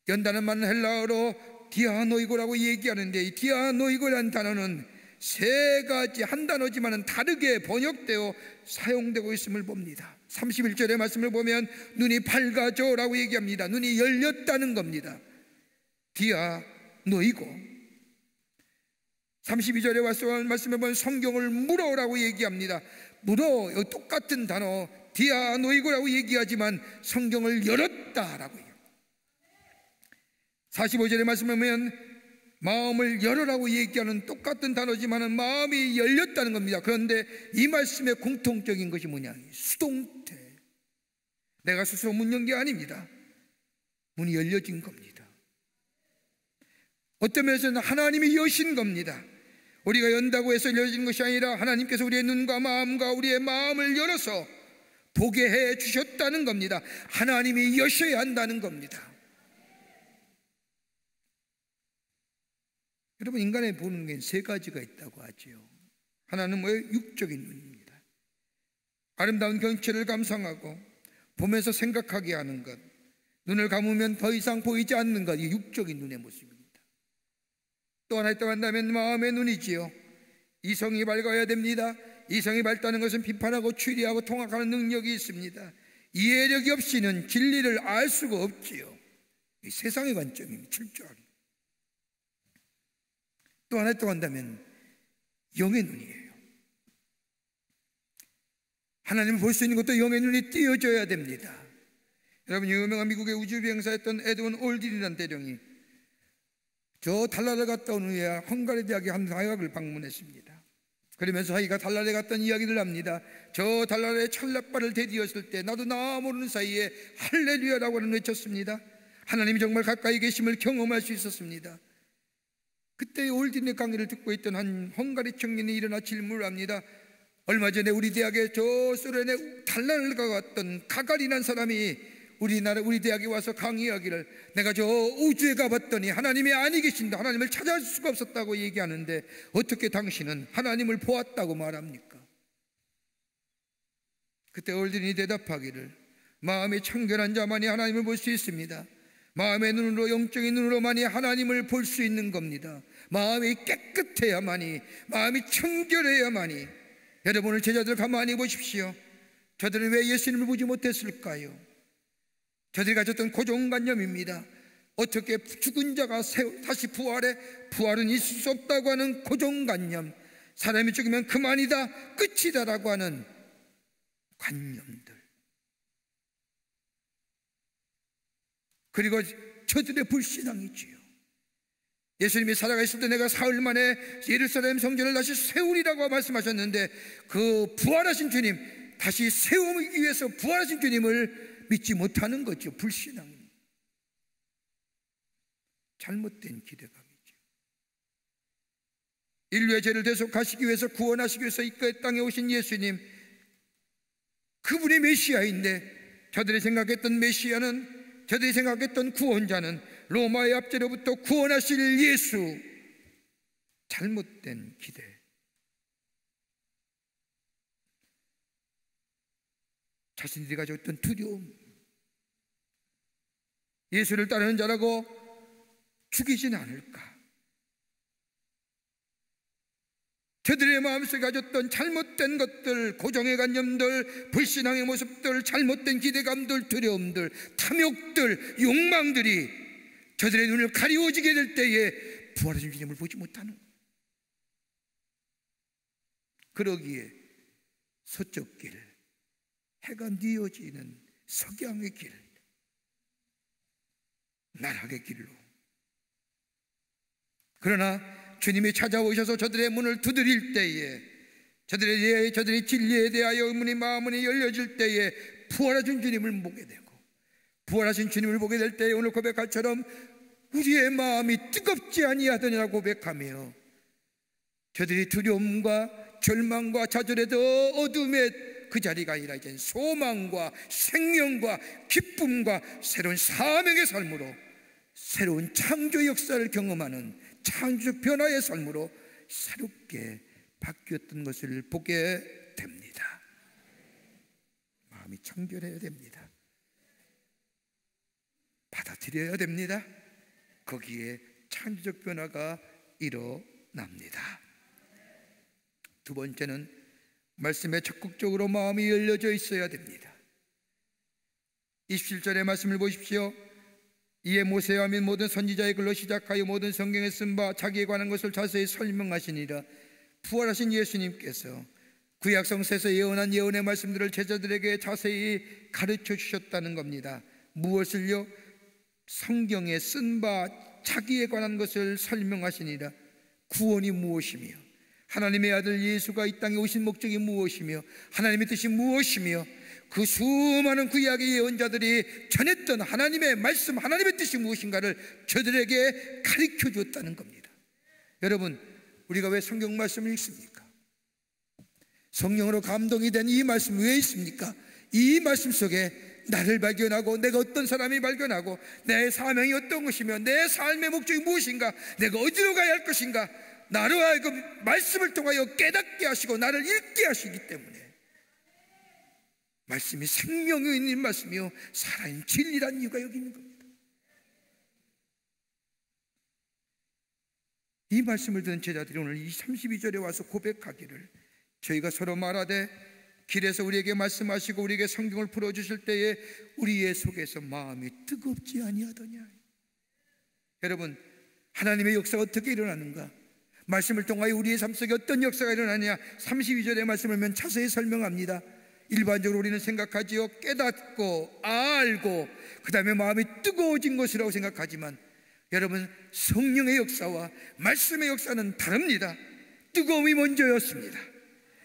연다는 말은 헬라어로 디아노이고라고 얘기하는데, 이 디아노이고라는 단어는 3가지 한 단어지만 다르게 번역되어 사용되고 있음을 봅니다. 31절의 말씀을 보면 눈이 밝아져라고 얘기합니다. 눈이 열렸다는 겁니다. 디아노이고. 32절의 말씀에 보면 성경을 물어라고 얘기합니다. 물어, 똑같은 단어 디아노이고라고 얘기하지만 성경을 열었다라고 얘기합니다. 45절의 말씀에 보면 마음을 열어라고 얘기하는 똑같은 단어지만 마음이 열렸다는 겁니다. 그런데 이 말씀의 공통적인 것이 뭐냐? 수동태. 내가 스스로 문 연 게 아닙니다. 문이 열려진 겁니다. 어떤 면에서는 하나님이 여신 겁니다. 우리가 연다고 해서 열려진 것이 아니라 하나님께서 우리의 눈과 마음과 우리의 마음을 열어서 보게 해 주셨다는 겁니다. 하나님이 여셔야 한다는 겁니다. 여러분, 인간의 보는 게 3가지가 있다고 하지요. 하나는 뭐예요? 육적인 눈입니다. 아름다운 경치를 감상하고 보면서 생각하게 하는 것, 눈을 감으면 더 이상 보이지 않는 것, 이 육적인 눈의 모습입니다. 또 하나 있다고 한다면 마음의 눈이지요. 이성이 밝아야 됩니다. 이성이 밝다는 것은 비판하고 추리하고 통합하는 능력이 있습니다. 이해력이 없이는 진리를 알 수가 없지요. 이 세상의 관점입니다. 출중하게. 또 하나 있다고 한다면 영의 눈이에요. 하나님을 볼 수 있는 것도 영의 눈이 띄어져야 됩니다. 여러분, 유명한 미국의 우주비행사였던 에드원 올딘이라는 대령이 저 달나라를 갔다 온 후에 헝가리 대학의 한 대학을 방문했습니다. 그러면서 자기가 달나라에 갔던 이야기를 합니다. 저 달나라에 철갑발을 대디었을 때 나도 나 모르는 사이에 할렐루야라고 하는 외쳤습니다. 하나님이 정말 가까이 계심을 경험할 수 있었습니다. 그때 올딘의 강의를 듣고 있던 한 헝가리 청년이 일어나 질문을 합니다. 얼마 전에 우리 대학에 저 소련의 달나라를 가봤던 가가린한 사람이 우리 대학에 와서 강의하기를, 내가 저 우주에 가봤더니 하나님이 아니 계신다, 하나님을 찾아갈 수가 없었다고 얘기하는데 어떻게 당신은 하나님을 보았다고 말합니까? 그때 올딘이 대답하기를, 마음이 청결한 자만이 하나님을 볼 수 있습니다. 마음의 눈으로, 영적인 눈으로만이 하나님을 볼 수 있는 겁니다. 마음이 깨끗해야만이, 마음이 청결해야만이. 여러분을 제자들 가만히 보십시오. 저들은 왜 예수님을 보지 못했을까요? 저들이 가졌던 고정관념입니다. 어떻게 죽은 자가 다시 부활해? 부활은 있을 수 없다고 하는 고정관념. 사람이 죽으면 그만이다, 끝이다라고 하는 관념들, 그리고 저들의 불신앙이지요. 예수님이 살아가실 때 내가 사흘 만에 예루살렘 성전을 다시 세우리라고 말씀하셨는데, 그 부활하신 주님, 다시 세우기 위해서 부활하신 주님을 믿지 못하는 거죠. 불신앙입니다. 잘못된 기대감이죠. 인류의 죄를 대속하시기 위해서, 구원하시기 위해서 이 땅에 오신 예수님, 그분이 메시아인데, 저들이 생각했던 메시아는, 저들이 생각했던 구원자는 로마의 압제로부터 구원하실 예수, 잘못된 기대. 자신들이 가지고 있던 두려움, 예수를 따르는 자라고 죽이진 않을까, 저들의 마음속에 가졌던 잘못된 것들, 고정의 관념들, 불신앙의 모습들, 잘못된 기대감들, 두려움들, 탐욕들, 욕망들이 저들의 눈을 가리워지게 될 때에 부활하신 주님을 보지 못하는 거예요. 그러기에 서쪽 길, 해가 뉘어지는 석양의 길, 나락의 길로, 그러나 주님이 찾아오셔서 저들의 문을 두드릴 때에, 저들의 진리에 대하여 의문이 마음문이 열려질 때에 부활하신 주님을 보게 되고, 부활하신 주님을 보게 될 때에 오늘 고백할처럼 우리의 마음이 뜨겁지 아니하더니라고 고백하며, 저들이 두려움과 절망과 좌절의 더 어둠의 그 자리가 아니라 이제 소망과 생명과 기쁨과 새로운 사명의 삶으로, 새로운 창조 역사를 경험하는 창조적 변화의 삶으로 새롭게 바뀌었던 것을 보게 됩니다. 마음이 청결해야 됩니다. 받아들여야 됩니다. 거기에 창조적 변화가 일어납니다. 두 번째는 말씀에 적극적으로 마음이 열려져 있어야 됩니다. 27절의 말씀을 보십시오. 이에 모세와 및 모든 선지자의 글로 시작하여 모든 성경에 쓴 바 자기에 관한 것을 자세히 설명하시니라. 부활하신 예수님께서 구약 성서에서 예언한 예언의 말씀들을 제자들에게 자세히 가르쳐 주셨다는 겁니다. 무엇을요? 성경에 쓴 바 자기에 관한 것을 설명하시니라. 구원이 무엇이며, 하나님의 아들 예수가 이 땅에 오신 목적이 무엇이며, 하나님의 뜻이 무엇이며, 그 수많은 구약의 예언자들이 전했던 하나님의 말씀, 하나님의 뜻이 무엇인가를 저들에게 가르쳐 주었다는 겁니다. 여러분, 우리가 왜 성경 말씀을 읽습니까? 성령으로 감동이 된 이 말씀 왜 있습니까? 이 말씀 속에 나를 발견하고, 내가 어떤 사람이 발견하고, 내 사명이 어떤 것이며, 내 삶의 목적이 무엇인가, 내가 어디로 가야 할 것인가, 나로 하여금 말씀을 통하여 깨닫게 하시고 나를 읽게 하시기 때문에, 말씀이 생명이 있는 말씀이요 살아있는 진리란 이유가 여기 있는 겁니다. 이 말씀을 듣는 제자들이 오늘 이 32절에 와서 고백하기를, 저희가 서로 말하되 길에서 우리에게 말씀하시고 우리에게 성경을 풀어주실 때에 우리의 속에서 마음이 뜨겁지 아니하더냐. 여러분, 하나님의 역사가 어떻게 일어나는가, 말씀을 통하여 우리의 삶 속에 어떤 역사가 일어나냐, 32절의 말씀을 보면 자세히 설명합니다. 일반적으로 우리는 생각하지요, 깨닫고 알고 그 다음에 마음이 뜨거워진 것이라고 생각하지만, 여러분, 성령의 역사와 말씀의 역사는 다릅니다. 뜨거움이 먼저였습니다.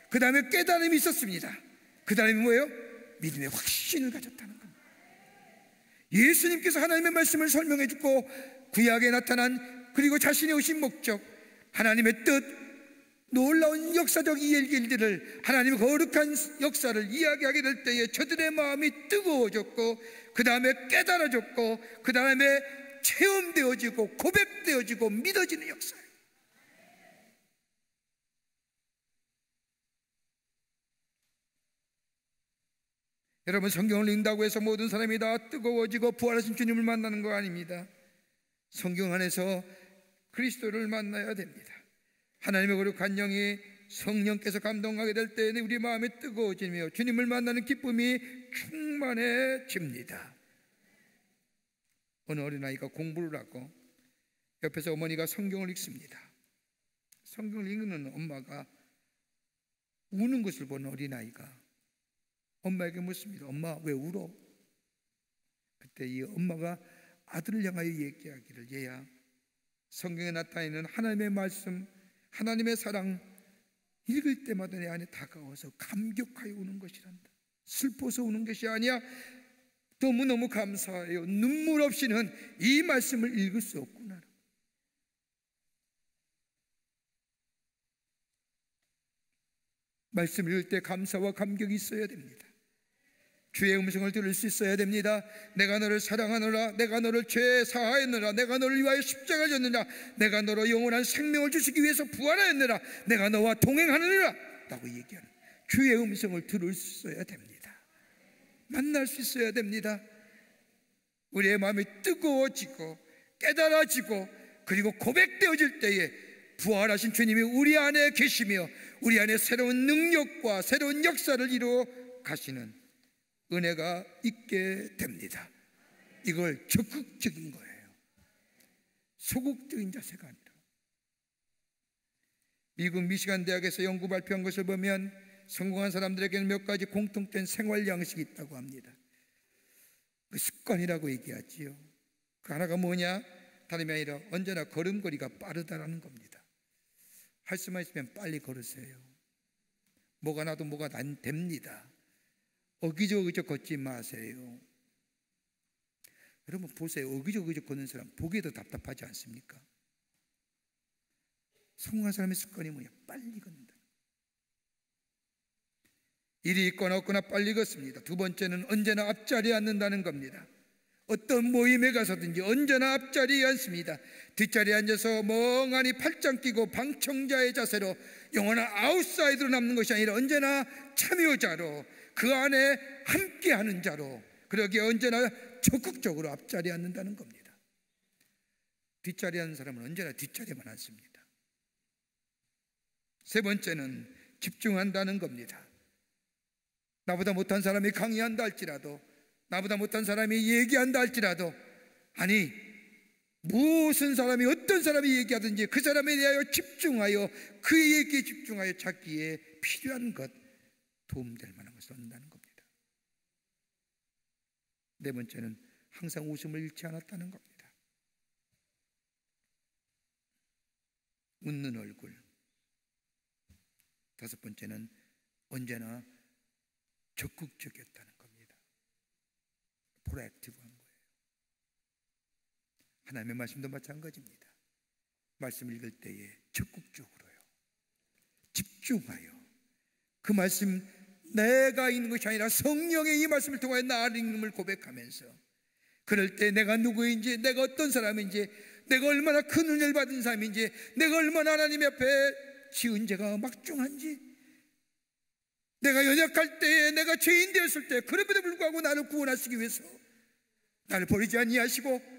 그 다음에 깨달음이 있었습니다. 그 다음에 뭐예요? 믿음의 확신을 가졌다는 겁니다. 예수님께서 하나님의 말씀을 설명해 주고 구약에 나타난, 그리고 자신이 오신 목적, 하나님의 뜻, 놀라운 역사적 일들을, 하나님의 거룩한 역사를 이야기하게 될 때에 저들의 마음이 뜨거워졌고, 그 다음에 깨달아졌고, 그 다음에 체험되어지고 고백되어지고 믿어지는 역사예요. 여러분, 성경을 읽는다고 해서 모든 사람이 다 뜨거워지고 부활하신 주님을 만나는 거 아닙니다. 성경 안에서 그리스도를 만나야 됩니다. 하나님의 거룩한 영이 성령께서 감동하게 될 때에는 우리 마음이 뜨거워지며 주님을 만나는 기쁨이 충만해집니다. 어느 어린아이가 공부를 하고 옆에서 어머니가 성경을 읽습니다. 성경을 읽는 엄마가 우는 것을 본 어린아이가 엄마에게 묻습니다. 엄마, 왜 울어? 그때 이 엄마가 아들을 향하여 얘기하기를, 얘야, 성경에 나타나는 하나님의 말씀, 하나님의 사랑 읽을 때마다 내 안에 다가와서 감격하여 우는 것이란다. 슬퍼서 우는 것이 아니야. 너무너무 감사해요. 눈물 없이는 이 말씀을 읽을 수 없구나. 말씀 읽을 때 감사와 감격이 있어야 됩니다. 주의 음성을 들을 수 있어야 됩니다. 내가 너를 사랑하노라, 내가 너를 죄 사하였노라, 내가 너를 위하여 십자가를 졌느냐, 내가 너로 영원한 생명을 주시기 위해서 부활하였느라, 내가 너와 동행하느니라 라고 얘기하는 주의 음성을 들을 수 있어야 됩니다. 만날 수 있어야 됩니다. 우리의 마음이 뜨거워지고 깨달아지고 그리고 고백되어질 때에 부활하신 주님이 우리 안에 계시며 우리 안에 새로운 능력과 새로운 역사를 이루어 가시는 은혜가 있게 됩니다. 이걸 적극적인 거예요. 소극적인 자세가 아니라. 미국 미시간 대학에서 연구 발표한 것을 보면 성공한 사람들에게는 몇 가지 공통된 생활 양식이 있다고 합니다. 그 습관이라고 얘기하지요. 그 하나가 뭐냐? 다름이 아니라 언제나 걸음걸이가 빠르다라는 겁니다. 할 수만 있으면 빨리 걸으세요. 뭐가 나도 뭐가 안 됩니다. 어기저기저 걷지 마세요. 여러분 보세요. 어기저기저 걷는 사람 보기에도 답답하지 않습니까? 성공한 사람의 습관이 뭐냐? 빨리 걷는다. 일이 있거나 없거나 빨리 걷습니다. 두 번째는 언제나 앞자리에 앉는다는 겁니다. 어떤 모임에 가서든지 언제나 앞자리에 앉습니다. 뒷자리에 앉아서 멍하니 팔짱 끼고 방청자의 자세로 영원한 아웃사이드로 남는 것이 아니라 언제나 참여자로 그 안에 함께하는 자로, 그러기에 언제나 적극적으로 앞자리에 앉는다는 겁니다. 뒷자리에 앉는 사람은 언제나 뒷자리에만 앉습니다. 세 번째는 집중한다는 겁니다. 나보다 못한 사람이 강의한다 할지라도, 나보다 못한 사람이 얘기한다 할지라도, 아니 무슨 사람이 어떤 사람이 얘기하든지 그 사람에 대하여 집중하여 그 얘기에 집중하여 자기에 필요한 것, 도움될 만한 것을 얻는다는 겁니다. 네 번째는 항상 웃음을 잃지 않았다는 겁니다. 웃는 얼굴. 다섯 번째는 언제나 적극적이었다는 겁니다. 프로액티브한 거예요. 하나님의 말씀도 마찬가지입니다. 말씀 읽을 때에 적극적으로요, 집중하여 그 말씀, 내가 읽는 것이 아니라 성령의 이 말씀을 통하여 나를 읽음을 고백하면서, 그럴 때 내가 누구인지, 내가 어떤 사람인지, 내가 얼마나 큰 은혜를 받은 사람인지, 내가 얼마나 하나님 앞에 지은 죄가 막중한지, 내가 연약할 때에, 내가 죄인 되었을 때, 그럼에도 불구하고 나를 구원하시기 위해서 나를 버리지 아니하시고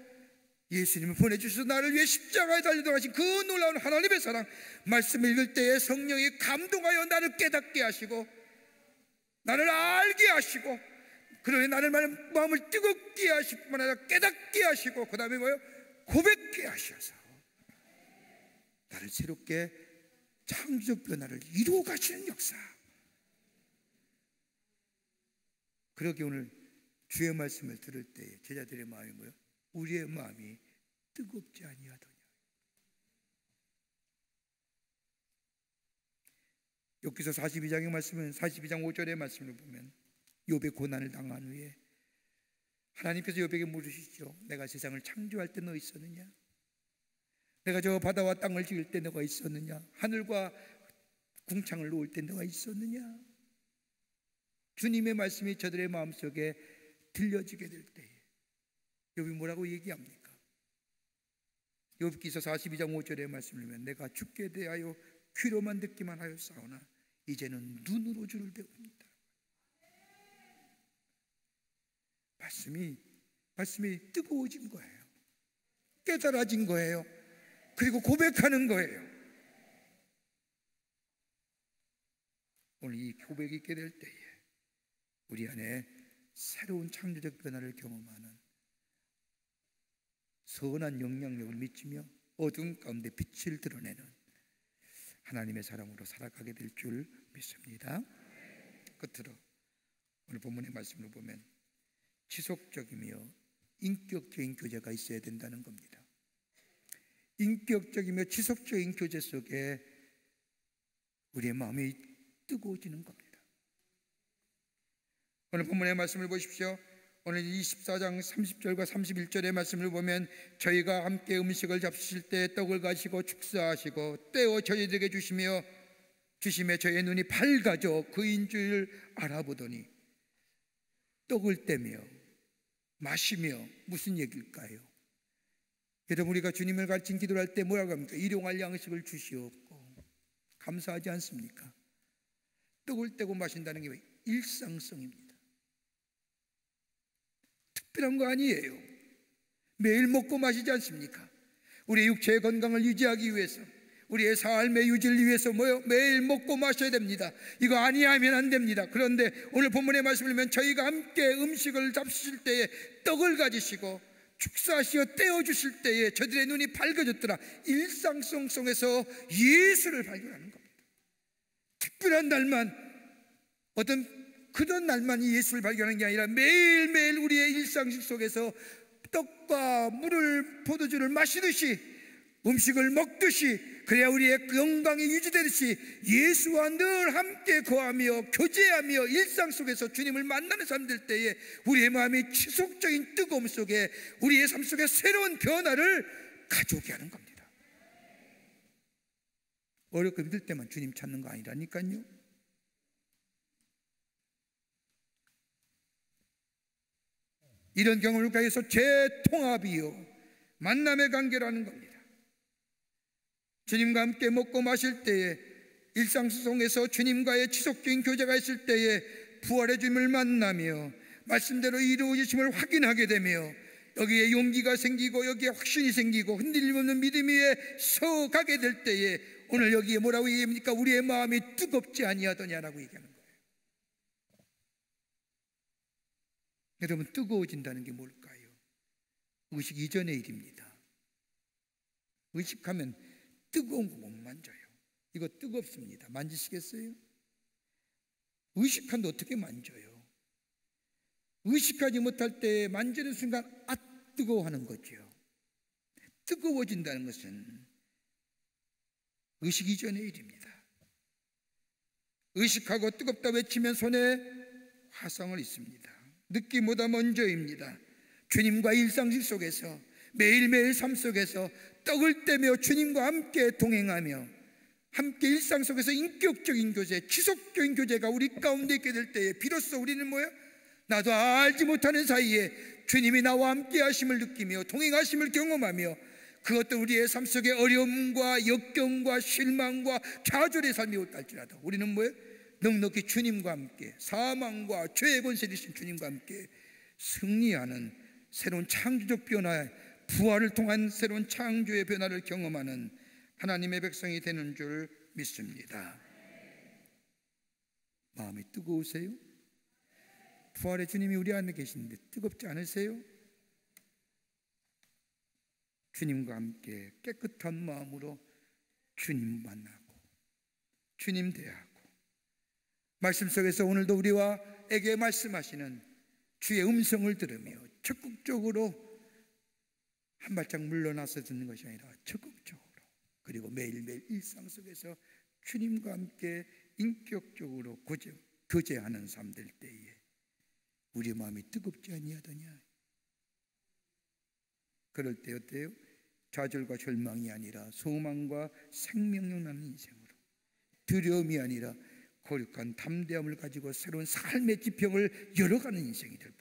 예수님을 보내주셔서 나를 위해 십자가에 달려들어가신 그 놀라운 하나님의 사랑, 말씀을 읽을 때에 성령이 감동하여 나를 깨닫게 하시고 나를 알게 하시고, 그러니 나를 마음을 뜨겁게 하실 뿐만 아니라 깨닫게 하시고, 그 다음에 뭐예요? 고백게 하셔서 나를 새롭게 창조적 변화를 이루어 가시는 역사. 그러기 오늘 주의 말씀을 들을 때 제자들의 마음이 뭐예요? 우리의 마음이 뜨겁지 아니하더냐. 욥기서 42장의 말씀은 42장 5절의 말씀을 보면 욥의 고난을 당한 후에 하나님께서 욥에게 물으시죠. 내가 세상을 창조할 때 너 있었느냐? 내가 저 바다와 땅을 지을 때 너가 있었느냐? 하늘과 궁창을 놓을 때 너가 있었느냐? 주님의 말씀이 저들의 마음속에 들려지게 될 때에 욥이 뭐라고 얘기합니까? 욥기서 42장 5절의 말씀을 보면 내가 죽게 대하여 귀로만 듣기만 하였사오나 이제는 눈으로 주를 배웁니다. 말씀이 뜨거워진 거예요. 깨달아진 거예요. 그리고 고백하는 거예요. 오늘 이 고백이 있게 될 때에 우리 안에 새로운 창조적 변화를 경험하는 선한 영향력을 미치며 어두운 가운데 빛을 드러내는 하나님의 사람으로 살아가게 될 줄 믿습니다. 끝으로 오늘 본문의 말씀을 보면 지속적이며 인격적인 교제가 있어야 된다는 겁니다. 인격적이며 지속적인 교제 속에 우리의 마음이 뜨거워지는 겁니다. 오늘 본문의 말씀을 보십시오. 오늘 24장 30절과 31절의 말씀을 보면 저희가 함께 음식을 잡수실 때 떡을 가시고 축사하시고 떼어 저희들에게 주시며 저희의 눈이 밝아져 그인 줄 알아보더니, 떡을 떼며 마시며 무슨 얘기일까요? 여러분, 우리가 주님을 가르친 기도를 할 때 뭐라고 합니까? 일용할 양식을 주시옵고. 감사하지 않습니까? 떡을 떼고 마신다는 게 일상성입니다. 특별한 거 아니에요. 매일 먹고 마시지 않습니까? 우리의 육체의 건강을 유지하기 위해서, 우리의 삶의 유지를 위해서 매일 먹고 마셔야 됩니다. 이거 아니하면 안 됩니다. 그런데 오늘 본문의 말씀을 보면 저희가 함께 음식을 잡수실 때에 떡을 가지시고 축사하시어 떼어주실 때에 저들의 눈이 밝아졌더라. 일상성 속에서 예수를 발견하는 겁니다. 특별한 날만, 어떤 그런 날만 이 예수를 발견하는 게 아니라 매일매일 우리의 일상식 속에서 떡과 물을, 포도주를 마시듯이, 음식을 먹듯이, 그래야 우리의 건강이 유지되듯이 예수와 늘 함께 거하며 교제하며 일상 속에서 주님을 만나는 사람들 때에 우리의 마음이 지속적인 뜨거움 속에 우리의 삶 속에 새로운 변화를 가져오게 하는 겁니다. 어렵고 힘들 때만 주님 찾는 거 아니라니까요. 이런 경험을 가해서 재통합이요 만남의 관계라는 겁니다. 주님과 함께 먹고 마실 때에, 일상 속에서 주님과의 지속적인 교제가 있을 때에 부활의 주님을 만나며 말씀대로 이루어지심을 확인하게 되며 여기에 용기가 생기고 여기에 확신이 생기고 흔들림 없는 믿음 위에 서가게 될 때에 오늘 여기에 뭐라고 얘기합니까? 우리의 마음이 뜨겁지 아니하더냐라고 얘기하는 거예요. 여러분, 뜨거워진다는 게 뭘까요? 의식 이전의 일입니다. 의식하면 뜨거운 거 못 만져요. 이거 뜨겁습니다. 만지시겠어요? 의식한데 어떻게 만져요? 의식하지 못할 때 만지는 순간 뜨거워하는 거죠. 뜨거워진다는 것은 의식 이전의 일입니다. 의식하고 뜨겁다 외치면 손에 화상을 입습니다. 느낌보다 먼저입니다. 주님과 일상식 속에서 매일매일 삶 속에서 떡을 떼며 주님과 함께 동행하며 함께 일상 속에서 인격적인 교제, 지속적인 교제가 우리 가운데 있게 될 때에 비로소 우리는 나도 알지 못하는 사이에 주님이 나와 함께 하심을 느끼며 동행하심을 경험하며, 그것도 우리의 삶 속에 어려움과 역경과 실망과 좌절의 삶이 있다 할지라도 우리는 넉넉히 주님과 함께, 사망과 죄의 권세를 이신 주님과 함께 승리하는 새로운 창조적 변화, 부활을 통한 새로운 창조의 변화를 경험하는 하나님의 백성이 되는 줄 믿습니다. 마음이 뜨거우세요? 부활의 주님이 우리 안에 계시는데 뜨겁지 않으세요? 주님과 함께 깨끗한 마음으로 주님 만나고 주님 대하고, 말씀 속에서 오늘도 우리와에게 말씀하시는 주의 음성을 들으며 적극적으로 한 발짝 물러나서 듣는 것이 아니라 적극적으로, 그리고 매일매일 일상 속에서 주님과 함께 인격적으로 교제하는 삶들 때에 우리의 마음이 뜨겁지 아니하더냐. 그럴 때 어때요? 좌절과 절망이 아니라 소망과 생명력 나는 인생으로, 두려움이 아니라 거룩한 담대함을 가지고 새로운 삶의 지평을 열어가는 인생이 될.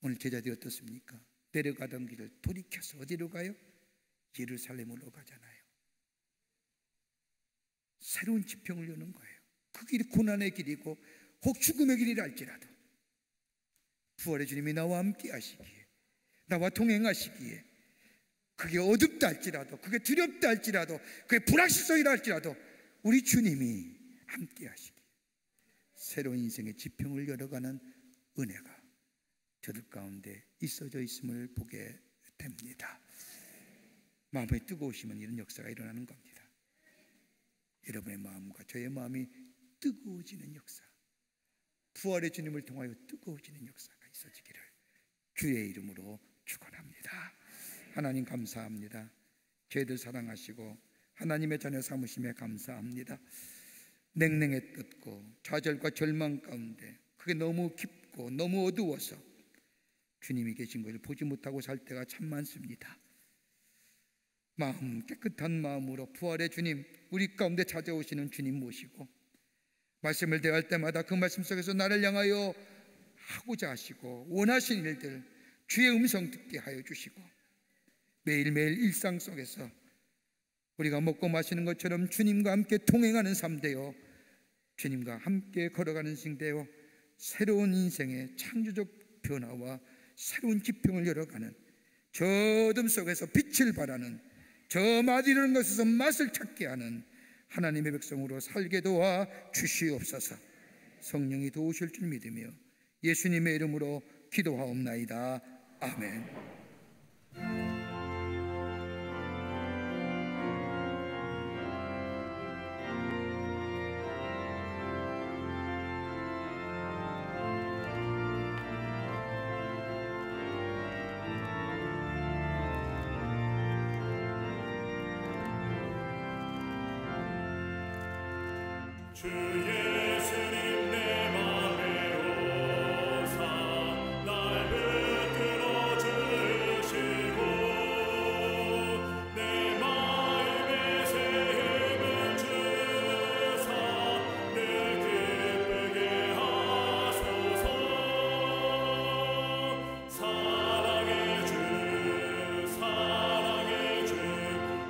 오늘 제자들이 어떻습니까? 내려가던 길을 돌이켜서 어디로 가요? 예루살렘으로 가잖아요. 새로운 지평을 여는 거예요. 그 길이 고난의 길이고 혹 죽음의 길이라 할지라도 부활의 주님이 나와 함께 하시기에, 나와 동행하시기에, 그게 어둡다 할지라도, 그게 두렵다 할지라도, 그게 불확실성이라 할지라도 우리 주님이 함께 하시기에 새로운 인생의 지평을 열어가는 은혜가 저들 가운데 있어져 있음을 보게 됩니다. 마음이 뜨거우시면 이런 역사가 일어나는 겁니다. 여러분의 마음과 저의 마음이 뜨거워지는 역사, 부활의 주님을 통하여 뜨거워지는 역사가 있어지기를 주의 이름으로 축원합니다. 하나님 감사합니다. 저희들 사랑하시고 하나님의 자녀 삼으심에 감사합니다. 냉랭에 떴고 좌절과 절망 가운데 그게 너무 깊고 너무 어두워서 주님이 계신 것을 보지 못하고 살 때가 참 많습니다. 마음 깨끗한 마음으로 부활의 주님, 우리 가운데 찾아오시는 주님 모시고 말씀을 대할 때마다 그 말씀 속에서 나를 향하여 하고자 하시고 원하시는 일들 주의 음성 듣게 하여 주시고 매일매일 일상 속에서 우리가 먹고 마시는 것처럼 주님과 함께 동행하는 삶 되어 주님과 함께 걸어가는 생 되어 새로운 인생의 창조적 변화와 새로운 지평을 열어가는 저 어둠 속에서 빛을 발하는 저 맛이라는 것에서 맛을 찾게 하는 하나님의 백성으로 살게 도와 주시옵소서. 성령이 도우실 줄 믿으며 예수님의 이름으로 기도하옵나이다. 아멘. 주 예수님 내 맘에 오사 날 붙들어 주시고 내 마음에 새 힘을 주사 늘 기쁘게 하소서. 사랑의 주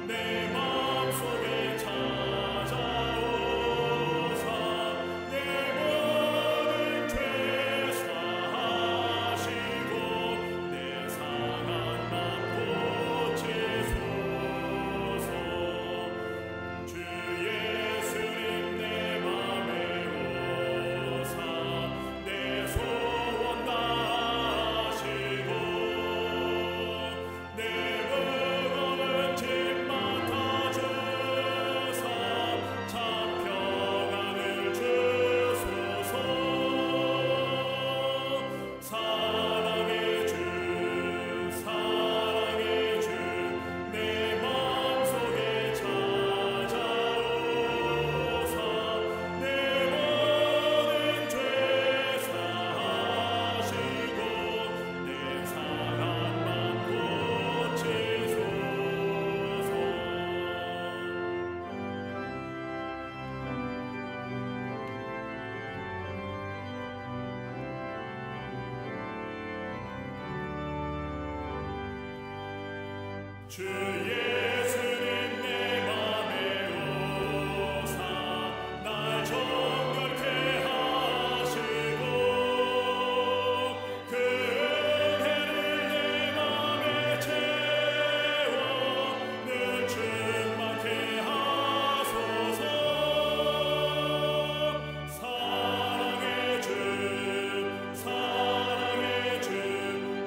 내 마음속에 주 예수님 내 맘에 오사 날 정결케 하시고 그 은혜를 내 맘에 채워 늘 충만케 하소서. 사랑의 주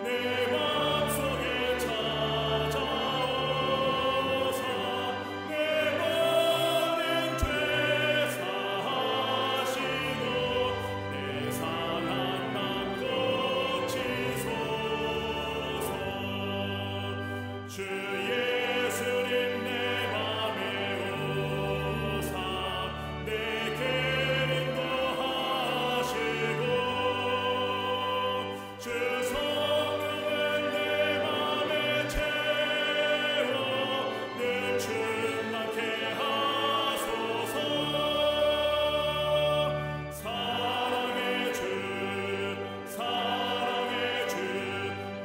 내 맘속에 주 예수님 내 맘에 오사 내게 인도하시고 주 성령을 내 맘에 채워 늘 충만케 하소서. 사랑의 주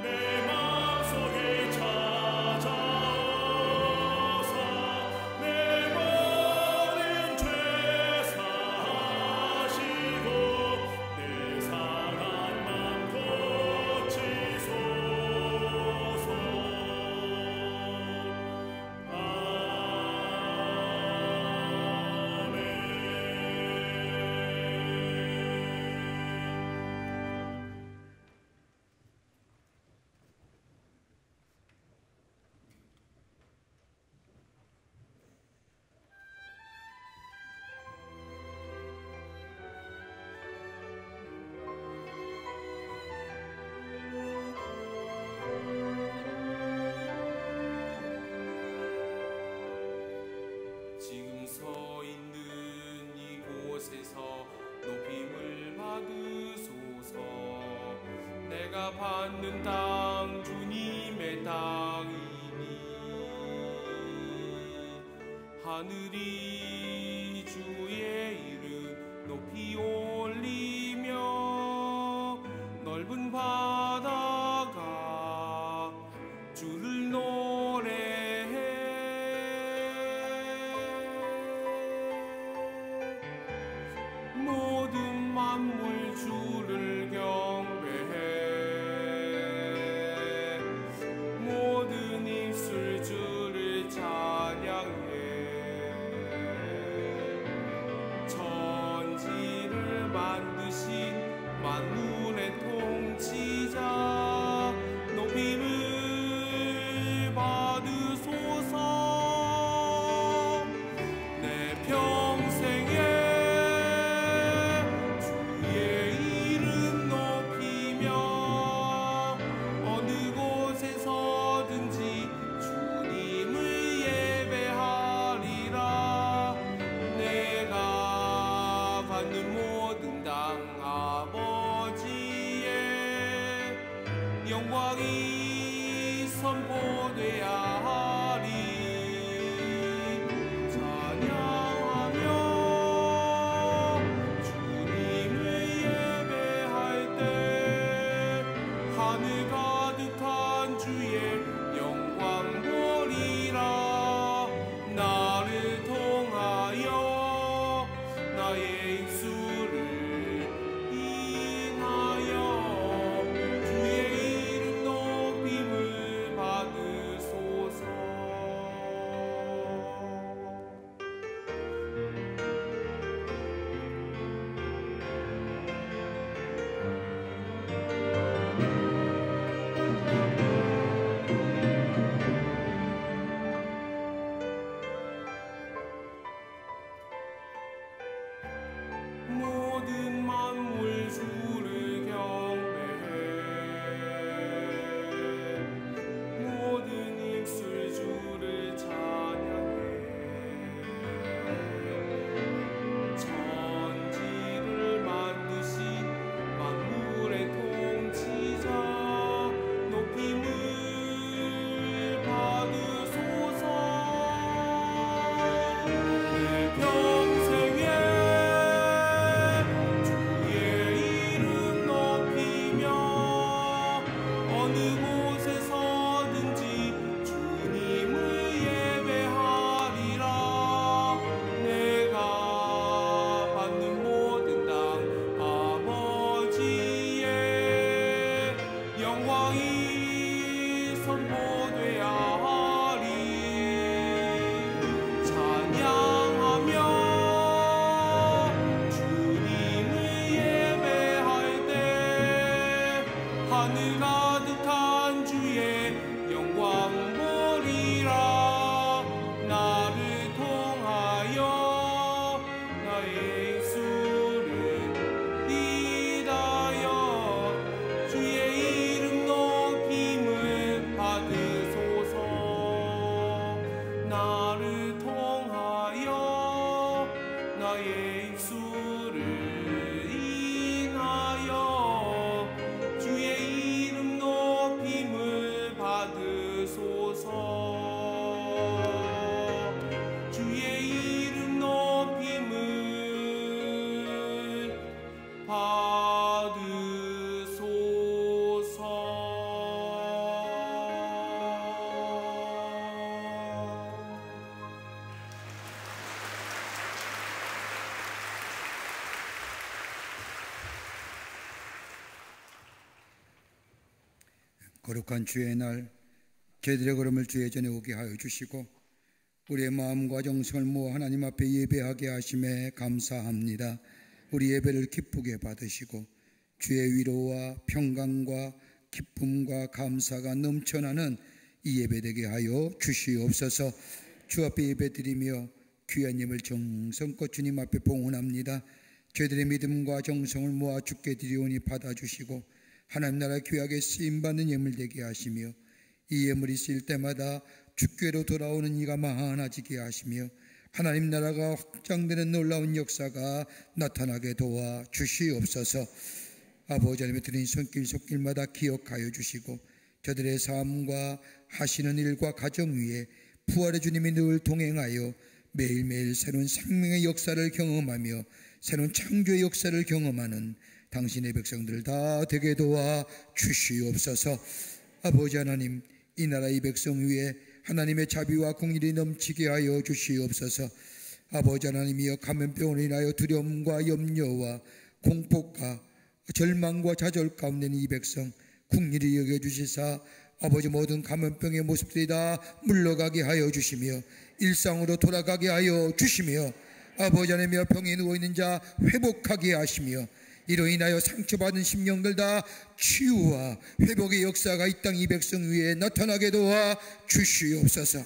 내 맘속에 찾아 곳에서 높임을 받으소서. 내가 받는 땅 주님의 땅이니 하늘이 주의 이름 높이 올리며 넓은 바다가 주를 노래해. 모든 만물 주를 경배해. 모든 입술 주를 찬양해. 천지를 만드신 만물의 통치자 높임을 받으소서. 내 평생에 주의 이름 높이며 어느 곳에서든지 주님을 예배하리라. 내가 받는 모든 땅 아버지의 영광이 선포돼야 하리. 찬양하며 주님을 예배할 때 하늘 가득한 주의 영광 보리라. 나를 통하여 나의 입술을 인하여 주의 이름 높임을 받으소서. 모든 만물 주를 경배해. 모든 입술 주를 찬양해. 천지를 만드신 만물의 통치자 높임을 받으소서. 내 평생에 주의 이름 높이며 어느 곳에서든지 주님을 예배하리라. 내가 받는 모든 땅 아버지의 영광이 선포돼야 하리. 찬양하며 주님을 예배할 때 하늘 가득한 주의 영광 보리라. 나를 통하여 나의 입술을 인하여 주의 이름 높임을 받으소서. 나를 통하여 나의 입술을 인하여 주의 이름 높임을 받으소서. 주의 이름 높임을 받으소서. 거룩한 주의 날 저희들의 걸음을 주의 전에 오게 하여 주시고 우리의 마음과 정성을 모아 하나님 앞에 예배하게 하심에 감사합니다. 우리 예배를 기쁘게 받으시고 주의 위로와 평강과 기쁨과 감사가 넘쳐나는 이 예배 되게 하여 주시옵소서. 주 앞에 예배드리며 귀한 예물 정성껏 주님 앞에 봉헌합니다. 저희들의 믿음과 정성을 모아 주께 드리오니 받아주시고 하나님 나라 귀하게 쓰임받는 예물 되게 하시며 이 예물이 쓰일 때마다 주께로 돌아오는 이가 많아지게 하시며 하나님 나라가 확장되는 놀라운 역사가 나타나게 도와 주시옵소서. 아버지 하나님의 드린 손길마다 기억하여 주시고 저들의 삶과 하시는 일과 가정 위에 부활의 주님이 늘 동행하여 매일매일 새로운 생명의 역사를 경험하며 새로운 창조의 역사를 경험하는 당신의 백성들 다 되게 도와 주시옵소서. 아버지 하나님, 이 나라 이 백성 위에 하나님의 자비와 공의를 넘치게 하여 주시옵소서. 아버지 하나님이여, 감염병으로 인하여 두려움과 염려와 공포가 절망과 좌절 가운데 있는 이 백성 국리를 여겨주시사 아버지 모든 감염병의 모습들이 다 물러가게 하여 주시며 일상으로 돌아가게 하여 주시며 아버지 하나님이여, 병에 누워있는 자 회복하게 하시며 이로 인하여 상처받은 심령들 다 치유와 회복의 역사가 이 땅 이 백성 위에 나타나게 도와 주시옵소서.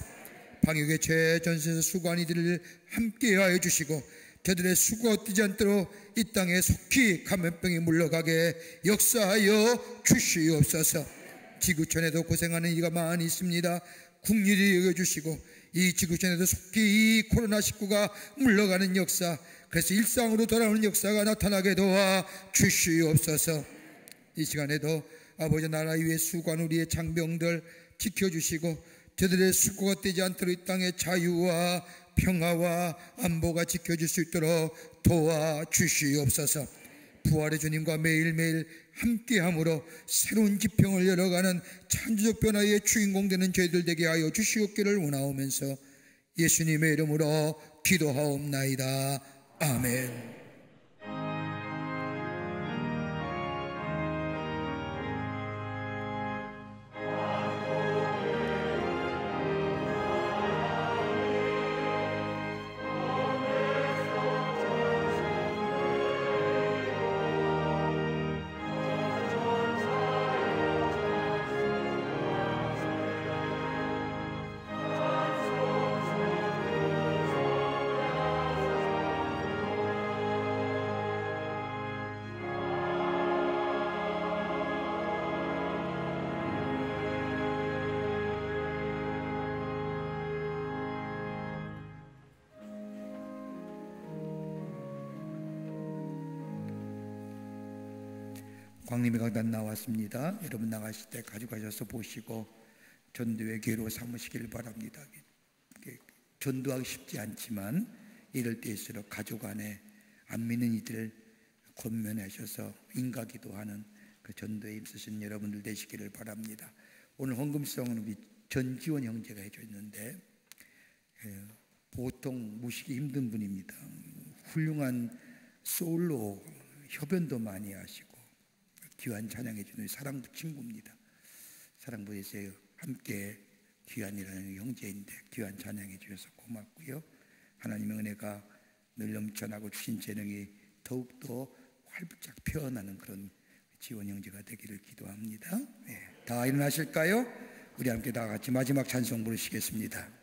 방역의 최전선에서 수고한 이들을 함께하여 주시고 저들의 수고가 뛰지 않도록 이 땅에 속히 감염병이 물러가게 역사하여 주시옵소서. 지구촌에도 고생하는 이가 많이 있습니다. 국리를 여겨주시고 이 지구촌에도 속히 이 코로나19가 물러가는 역사, 그래서 일상으로 돌아오는 역사가 나타나게 도와 주시옵소서. 이 시간에도 아버지 나라 위에 수고한 우리의 장병들 지켜주시고 저들의 수고가 떼지 않도록 이 땅의 자유와 평화와 안보가 지켜질 수 있도록 도와 주시옵소서. 부활의 주님과 매일매일 함께함으로 새로운 지평을 열어가는 창조적 변화의 주인공 되는 저희들 되게 하여 주시옵기를 원하오면서 예수님의 이름으로 기도하옵나이다. 아멘. 광림의 강단 나왔습니다. 여러분 나가실 때 가져가셔서 보시고 전도의 기회로 삼으시길 바랍니다. 전도하기 쉽지 않지만 이럴 때일수록 가족 안에 안 믿는 이들을 권면하셔서 인가기도하는 그 전도에 힘쓰신 여러분들 되시기를 바랍니다. 오늘 헌금성은 우리 전지원 형제가 해줬는데 보통 모시기 힘든 분입니다. 훌륭한 소울로 협연도 많이 하시고 귀한 찬양해 주는 사랑부 친구입니다. 사랑부에서 함께 귀한이라는 형제인데 귀한 찬양해 주셔서 고맙고요. 하나님의 은혜가 늘 넘쳐나고 주신 재능이 더욱더 활짝 피어나는 그런 지원 형제가 되기를 기도합니다. 네. 다 일어나실까요? 우리 함께 다 같이 마지막 찬송 부르시겠습니다.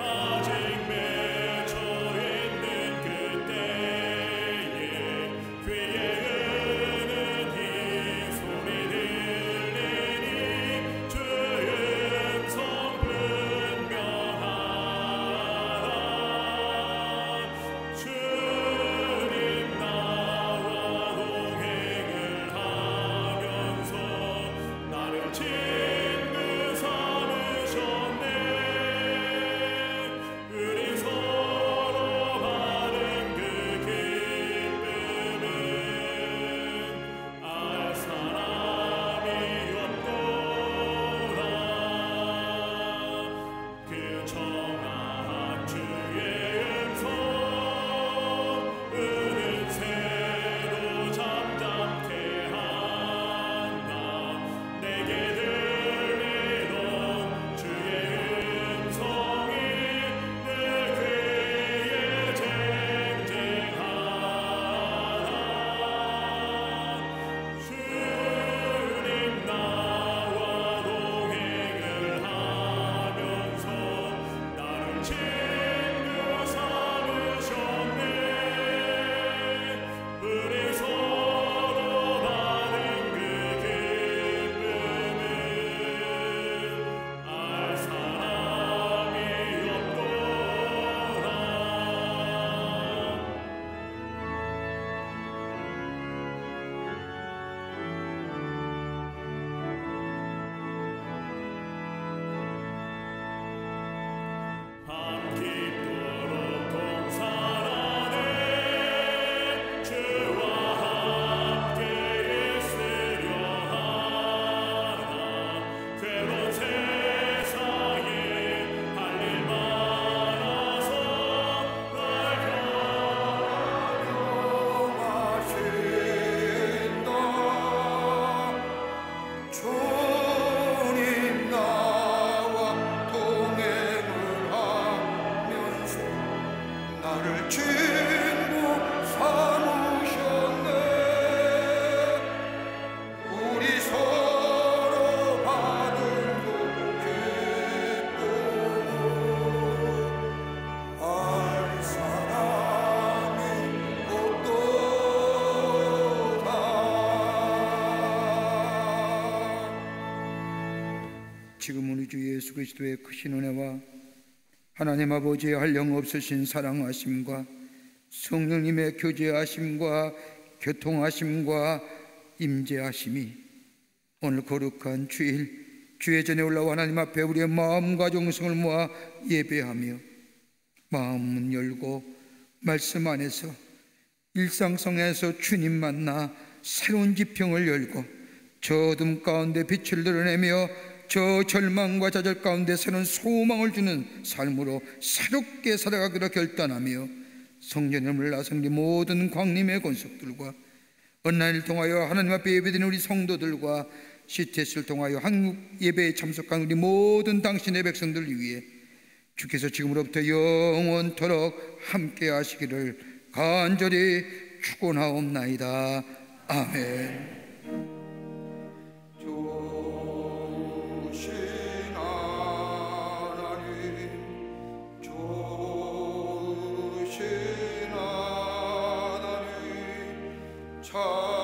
아직 맺혀 지금 우리 주 예수 그리스도의 크신 은혜와 하나님 아버지의 한량없으신 사랑하심과 성령님의 교제하심과 교통하심과 임재하심이 오늘 거룩한 주일 주의 전에 올라와 하나님 앞에 우리의 마음과 정성을 모아 예배하며 마음은 열고 말씀 안에서 일상성에서 주님 만나 새로운 지평을 열고 저 어둠 가운데 빛을 드러내며 저 절망과 좌절 가운데 새로운 소망을 주는 삶으로 새롭게 살아가기로 결단하며 성전을 나선 우리 모든 광림의 권속들과 온라인을 통하여 하나님 앞에 예배드리는 우리 성도들과 CTS를 통하여 한국 예배에 참석한 우리 모든 당신의 백성들을 위해 주께서 지금으로부터 영원토록 함께 하시기를 간절히 축원하옵나이다. 아멘. 참